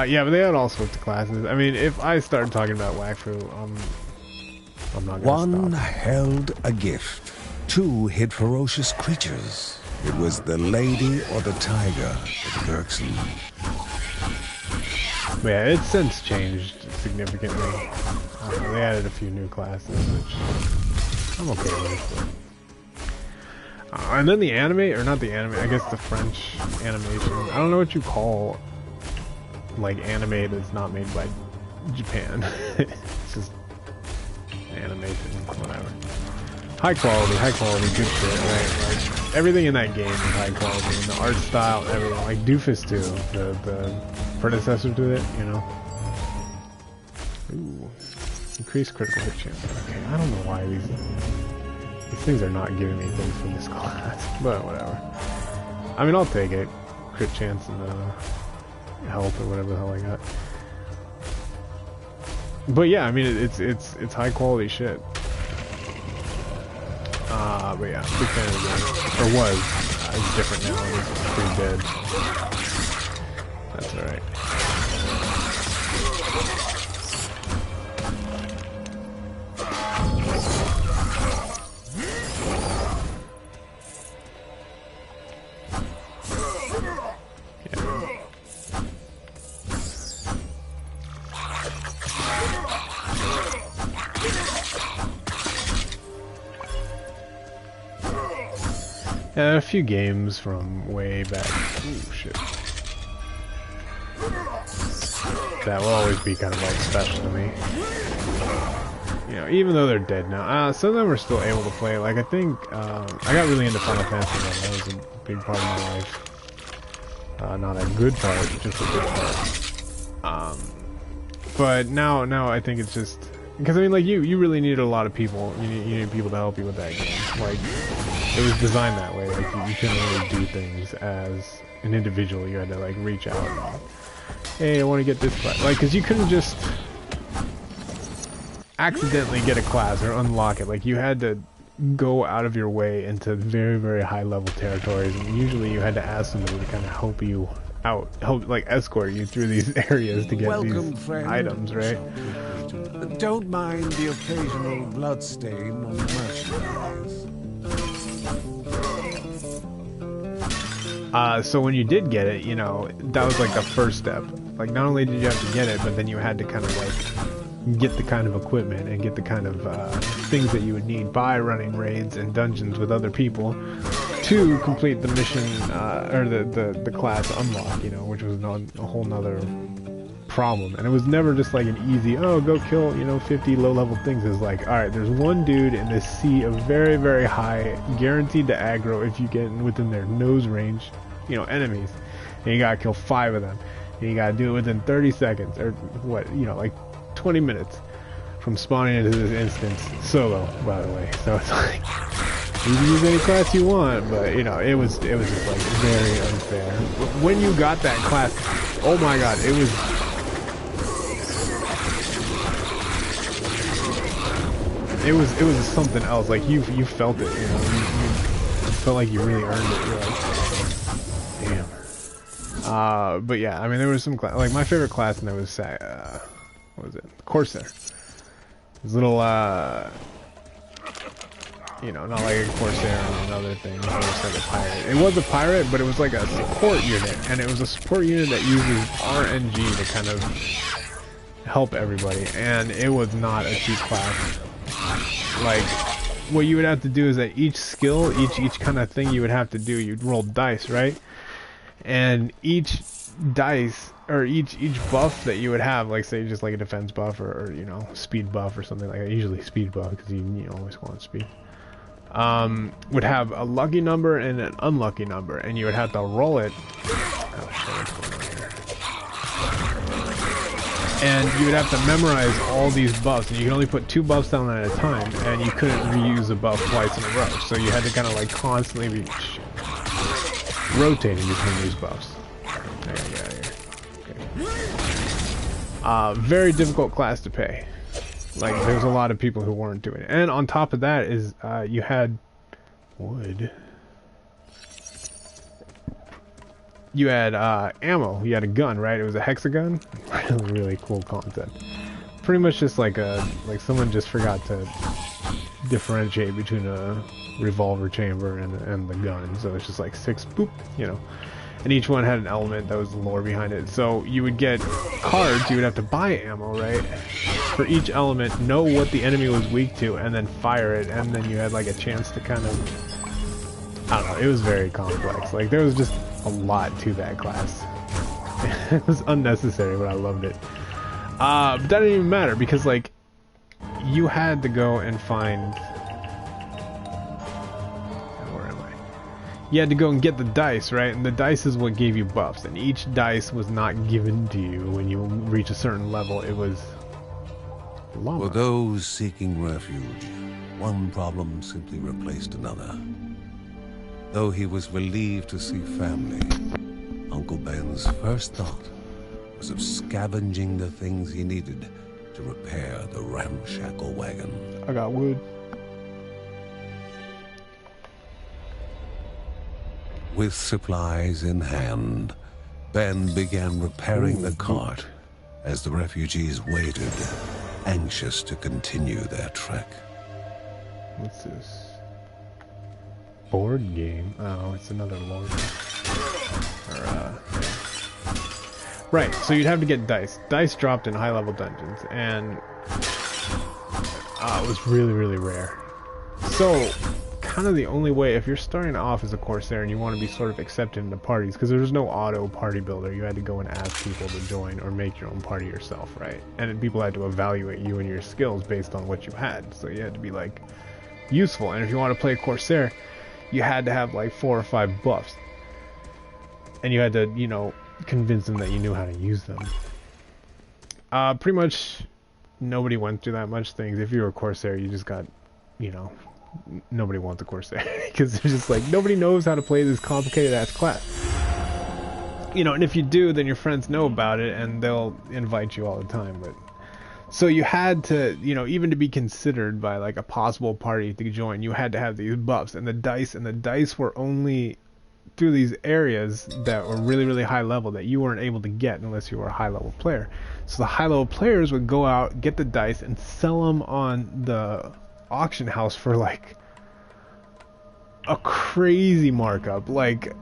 Yeah, but they had all sorts of classes. I mean, if I start talking about Waifu, I'm not gonna stop. One held a gift. Two hid ferocious creatures. It was the lady or the tiger that lurks in them. Yeah, it's since changed significantly. They added a few new classes, which I'm okay with. And then the anime, or not the anime, I guess the French animation. I don't know what you call like anime that's not made by Japan. It's just animation, whatever. High quality, good shit, right? Like, everything in that game is high quality, and the art style, everything. Like Doofus 2, the predecessor to it, you know? Ooh. Increased critical hit chance. Okay, I don't know why these things are not giving me things from this class, but whatever. I mean, I'll take it. Crit chance and health or whatever the hell I got. But yeah, I mean, it's high quality shit. But yeah, big fan of the game. Or was. It's different now. It's pretty dead. That's alright. Yeah, a few games from way back. Ooh, shit. That will always be kind of like special to me. You know, even though they're dead now. Some of them are still able to play. Like, I think, I got really into Final Fantasy then. That was a big part of my life. Not a good part, just a good part. But now I think it's just... Because, I mean, like, you really needed a lot of people. You need people to help you with that game. Like... It was designed that way, like you couldn't really do things as an individual. You had to like reach out and, hey, I want to get this class. Like, cause you couldn't just accidentally get a class or unlock it. Like, you had to go out of your way into very, very high level territories, and usually you had to ask somebody to kind of help you out, like escort you through these areas to get these items, right? Don't mind the occasional bloodstain on the merchandise. So when you did get it, you know, that was like the first step. Like, not only did you have to get it, but then you had to kind of like get the kind of equipment and get the kind of things that you would need by running raids and dungeons with other people to complete the mission, or the class unlock, you know, which was a whole nother problem. And it was never just like an easy, oh, go kill, you know, 50 low-level things. It's like, alright, there's one dude in this sea of very, very high, guaranteed to aggro if you get within their nose range, you know, enemies. And you gotta kill 5 of them. And you gotta do it within 30 seconds, or what, you know, like 20 minutes from spawning into this instance, solo, by the way. So it's like, you can use any class you want, but, you know, it was just like very unfair. When you got that class, oh my god, it was... It was something else. Like, you felt it, you know. You felt like you really earned it. You're like, damn. But yeah, I mean, there was some class. Like, my favorite class in there was what was it? Corsair. This little You know, not like a Corsair and another thing. It was like a pirate. It was a pirate, but it was like a support unit, and it was a support unit that uses RNG to kind of help everybody, and it was not a cheap class. Like, what you would have to do is that each skill, each kind of thing you would have to do, you'd roll dice, right? And each dice, or each buff that you would have, like say just like a defense buff or you know, speed buff or something like that, usually speed buff because you always want speed, would have a lucky number and an unlucky number, and you would have to roll it. Oh shit, what's going on here? And you would have to memorize all these buffs, and you can only put 2 buffs down at a time, and you couldn't reuse a buff twice in a row, so you had to kind of like constantly be rotating between these buffs. I gotta get out of here. Okay. Very difficult class to pay. Like, there's a lot of people who weren't doing it. And on top of that is, you had wood. You had ammo. You had a gun, right? It was a hexagon. Really, really cool concept. Pretty much just like someone just forgot to differentiate between a revolver chamber and the gun. So it's just like 6 boop, you know. And each one had an element that was the lore behind it. So you would get cards, you would have to buy ammo, right? For each element, know what the enemy was weak to, and then fire it, and then you had like a chance to kind of, I don't know, it was very complex. Like, there was just a lot to that class. It was unnecessary, but I loved it. But that didn't even matter, because like, you had to go and find, you had to go and get the dice, right? And the dice is what gave you buffs, and each dice was not given to you when you reach a certain level. It was llama. For those seeking refuge, one problem simply replaced another. Though he was relieved to see family, Uncle Ben's first thought was of scavenging the things he needed to repair the ramshackle wagon. I got wood. With supplies in hand, Ben began repairing the cart as the refugees waited, anxious to continue their trek. What's this? Board game? Oh, it's another lore. Right, so you'd have to get dice. Dice dropped in high-level dungeons, and it was really, really rare. So, kind of the only way, if you're starting off as a Corsair and you want to be sort of accepted into parties, because there's no auto party builder, you had to go and ask people to join or make your own party yourself, right? And people had to evaluate you and your skills based on what you had, so you had to be like useful. And if you want to play Corsair, you had to have like 4 or 5 buffs, and you had to, you know, convince them that you knew how to use them. Pretty much nobody went through that much things. If you were a Corsair, you just got, you know, nobody wants a Corsair because they're just like, nobody knows how to play this complicated ass class, you know. And if you do, then your friends know about it and they'll invite you all the time. But so you had to, you know, even to be considered by like a possible party to join, you had to have these buffs and the dice were only through these areas that were really, really high level that you weren't able to get unless you were a high level player. So the high level players would go out, get the dice, and sell them on the auction house for like a crazy markup. Like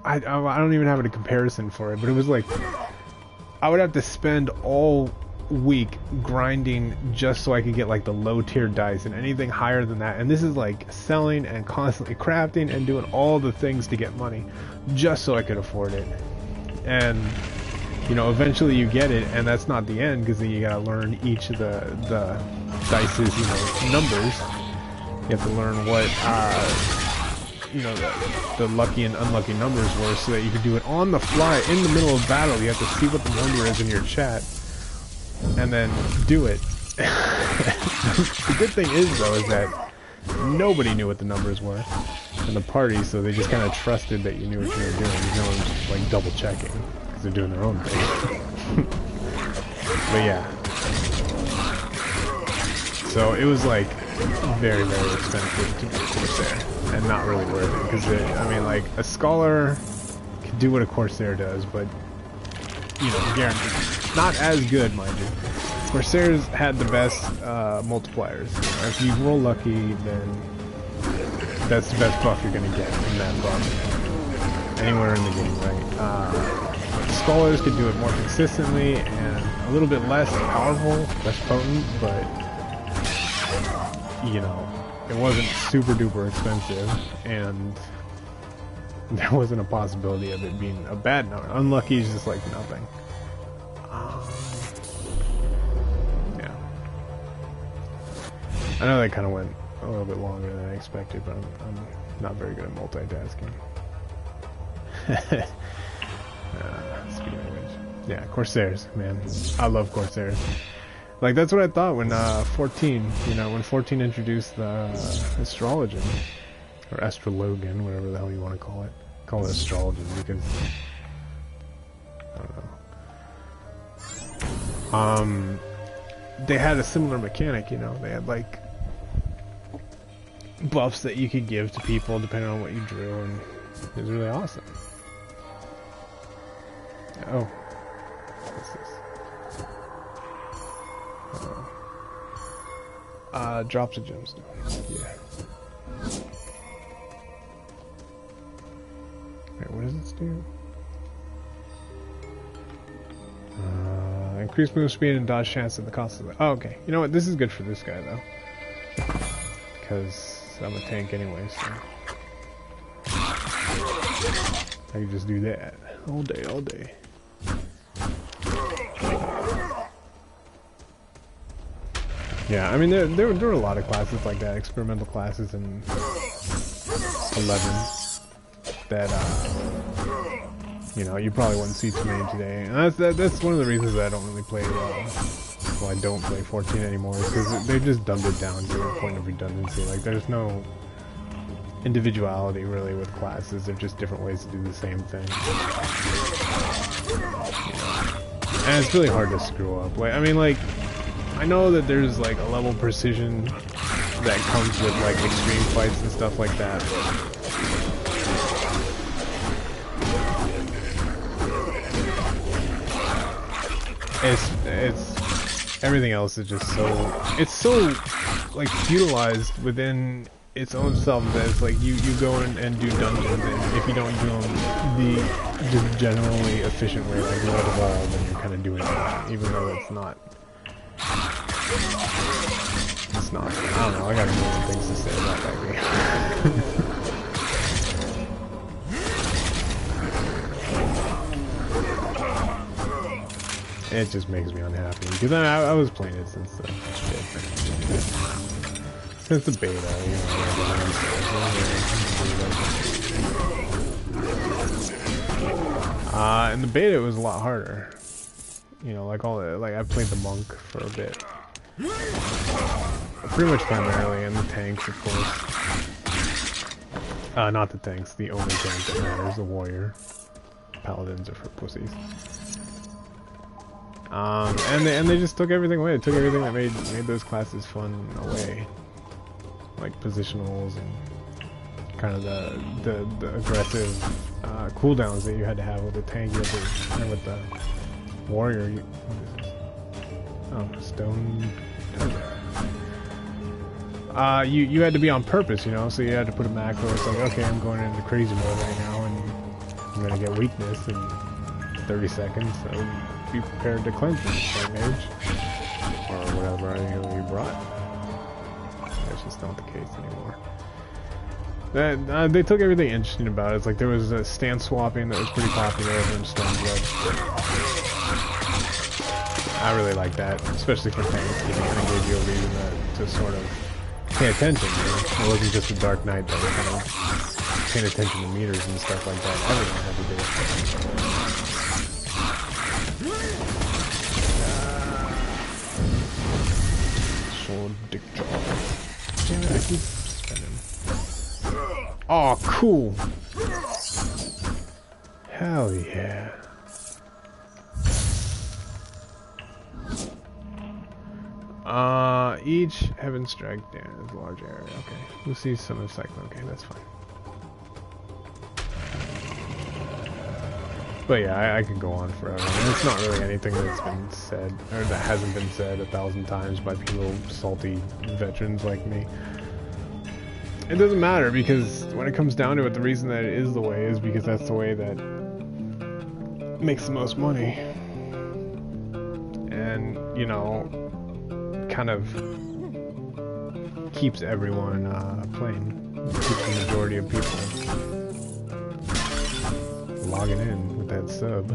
I don't even have a comparison for it, but it was like I would have to spend all week grinding just so I could get like the low tier dice, and anything higher than that, and this is like selling and constantly crafting and doing all the things to get money just so I could afford it. And you know, eventually you get it, and that's not the end, because then you gotta learn each of the dice's, you know, numbers. You have to learn what you know, the lucky and unlucky numbers were, so that you could do it on the fly in the middle of battle. You have to see what the number is in your chat and then do it. The good thing is, though, is that nobody knew what the numbers were in the party, so they just kind of trusted that you knew what you were doing. No one's just like double checking because they're doing their own thing. But yeah, so it was like very, very expensive to be a Corsair, and not really worth it, because I mean, like, a Scholar can do what a Corsair does, but, you know, guaranteed not as good, mind you. Corsairs had the best multipliers. If you roll lucky, then that's the best buff you're gonna get in that buff anywhere in the game, right? Scholars could do it more consistently and a little bit less powerful, less potent, but you know, it wasn't super duper expensive, and there wasn't a possibility of it being a bad number. Unlucky is just like nothing. Yeah. I know that kind of went a little bit longer than I expected, but I'm not very good at multitasking. Speaking of which, yeah, Corsairs, man, I love Corsairs. Like, that's what I thought when 14, you know, when 14 introduced the astrologian, or astrologan, whatever the hell you want to call it. Call it astrologan because I don't know. They had a similar mechanic, you know. They had like buffs that you could give to people depending on what you drew, and it was really awesome. Oh, what's this? Drops a gemstone. Yeah. Wait, what does this do? Increase move speed and dodge chance at the cost of the... Oh, okay. You know what? This is good for this guy, though. Because I'm a tank anyway, so... I can just do that. All day, all day. Yeah, I mean, there were a lot of classes like that, experimental classes in 11 that, you know, you probably wouldn't see too many today. And that's one of the reasons that I don't really play, well, I don't play 14 anymore, is because they've just dumbed it down to a point of redundancy. Like, there's no individuality, really, with classes. They're just different ways to do the same thing. And it's really hard to screw up. Like, I mean, like, I know that there's like a level of precision that comes with like extreme fights and stuff like that, but it's everything else is just so like utilized within its own self that it's like you go in and do dungeons, and if you don't do them the just generally efficient way, like Lord of All, then you're kind of doing it, even though it's not. It's not. I don't know. I got a million things to say about that game. It just makes me unhappy because I was playing it since the beta. You know, in the beta it was a lot harder. You know, like I played the monk for a bit. Pretty much primarily, and the tanks, of course. Not the tanks, the only tank that matters, the warrior. Paladins are for pussies. And they just took everything away. They took everything that made those classes fun away. Like positionals and kind of the aggressive cooldowns that you had to have with the tank, and with the warrior. What is this? Oh, stone. You had to be on purpose, you know, so you had to put a macro. It's like, okay, I'm going into crazy mode right now, and I'm gonna get weakness in 30 seconds, so be prepared to cleanse it, same age, or whatever you brought. That's just not the case anymore. They took everything interesting about it. It's like there was a stance swapping that was pretty popular over in Stormblood. I really like that, especially for tanks, because it kind of gave you a reason to sort of pay attention, you know? It wasn't just a Dark Knight that was kind of paying attention to meters and stuff like that. Everyone had to do it. Sword dick jaw. Damn it, I keep spinning. Oh, cool! Hell yeah. Each heaven strike damage large area. Okay, we'll see some of the cyclone. Okay, that's fine. But yeah, I could go on forever. And it's not really anything that's been said, or that hasn't been said 1,000 times by people, salty veterans like me. It doesn't matter, because when it comes down to it, the reason that it is the way is because that's the way that makes the most money. And, you know, kind of keeps everyone playing. Keeps the majority of people logging in with that sub.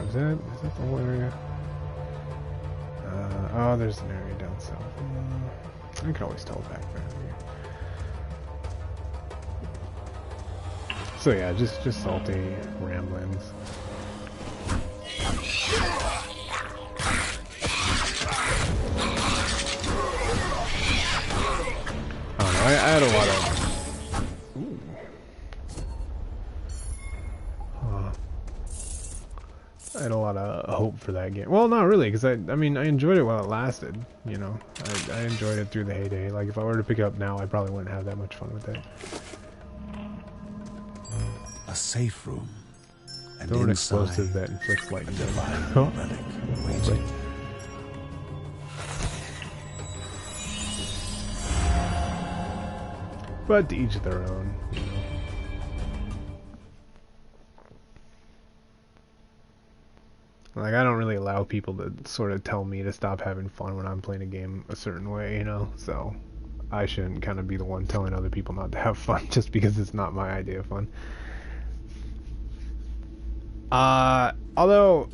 Is that the whole area? Oh, there's an area down south. I can always tell back there. So yeah, just salty ramblings. I don't know, I had a lot of... Ooh. I had a lot of hope for that game. Well, not really, because I mean, I enjoyed it while it lasted, you know. I enjoyed it through the heyday. Like, if I were to pick it up now, I probably wouldn't have that much fun with it. A safe room. And throw an inside, explosive that inflicts lightning. Divine relic waiting. But to each their own, you know. Like, I don't really allow people to sort of tell me to stop having fun when I'm playing a game a certain way, you know? So, I shouldn't kind of be the one telling other people not to have fun just because it's not my idea of fun. Although,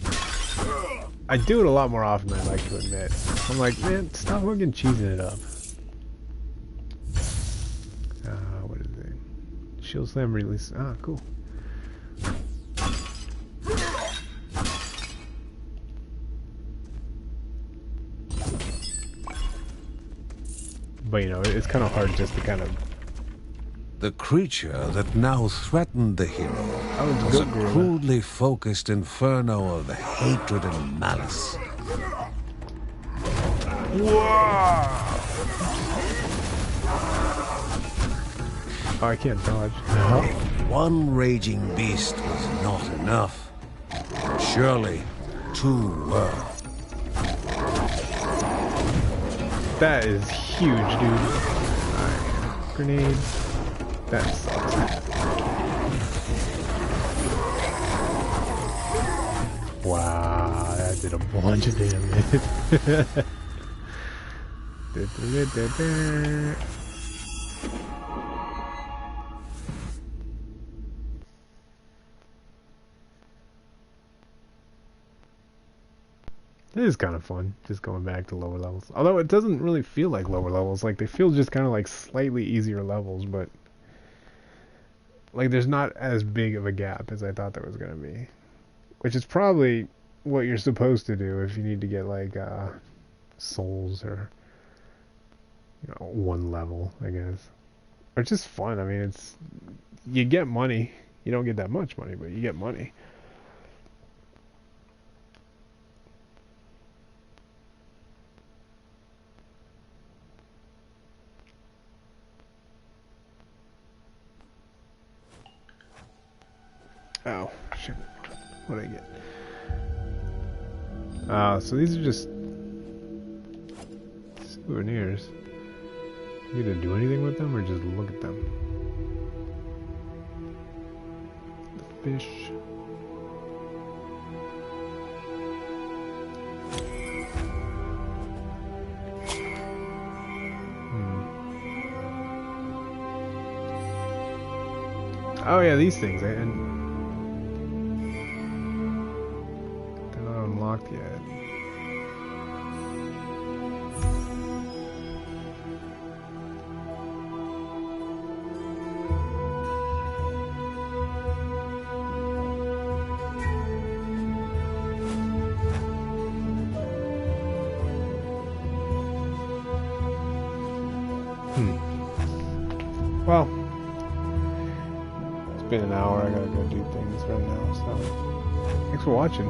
I do it a lot more often than I like to admit. I'm like, man, stop fucking cheesing it up. What is it? Shield Slam release. Ah, cool. But you know, it's kind of hard just to kind of... The creature that now threatened the hero was a crudely focused inferno of hatred and malice. Whoa! Oh, I can't dodge. One raging beast was not enough. Surely, two were. That is huge, dude. Alright. Grenade. That sucks. Wow, that did a bunch of damage. It is kind of fun, just going back to lower levels. Although it doesn't really feel like lower levels. Like, they feel just kind of like slightly easier levels, but... like, there's not as big of a gap as I thought there was going to be. Which is probably what you're supposed to do if you need to get, like, souls or... you know, one level, I guess. Or just fun. I mean, it's... you get money. You don't get that much money, but you get money. Oh, shit. What did I get? So these are just souvenirs. You gonna do anything with them or just look at them? The fish. Oh yeah, these things. And unlocked yet. Well, it's been an hour. I gotta go do things right now, so thanks for watching.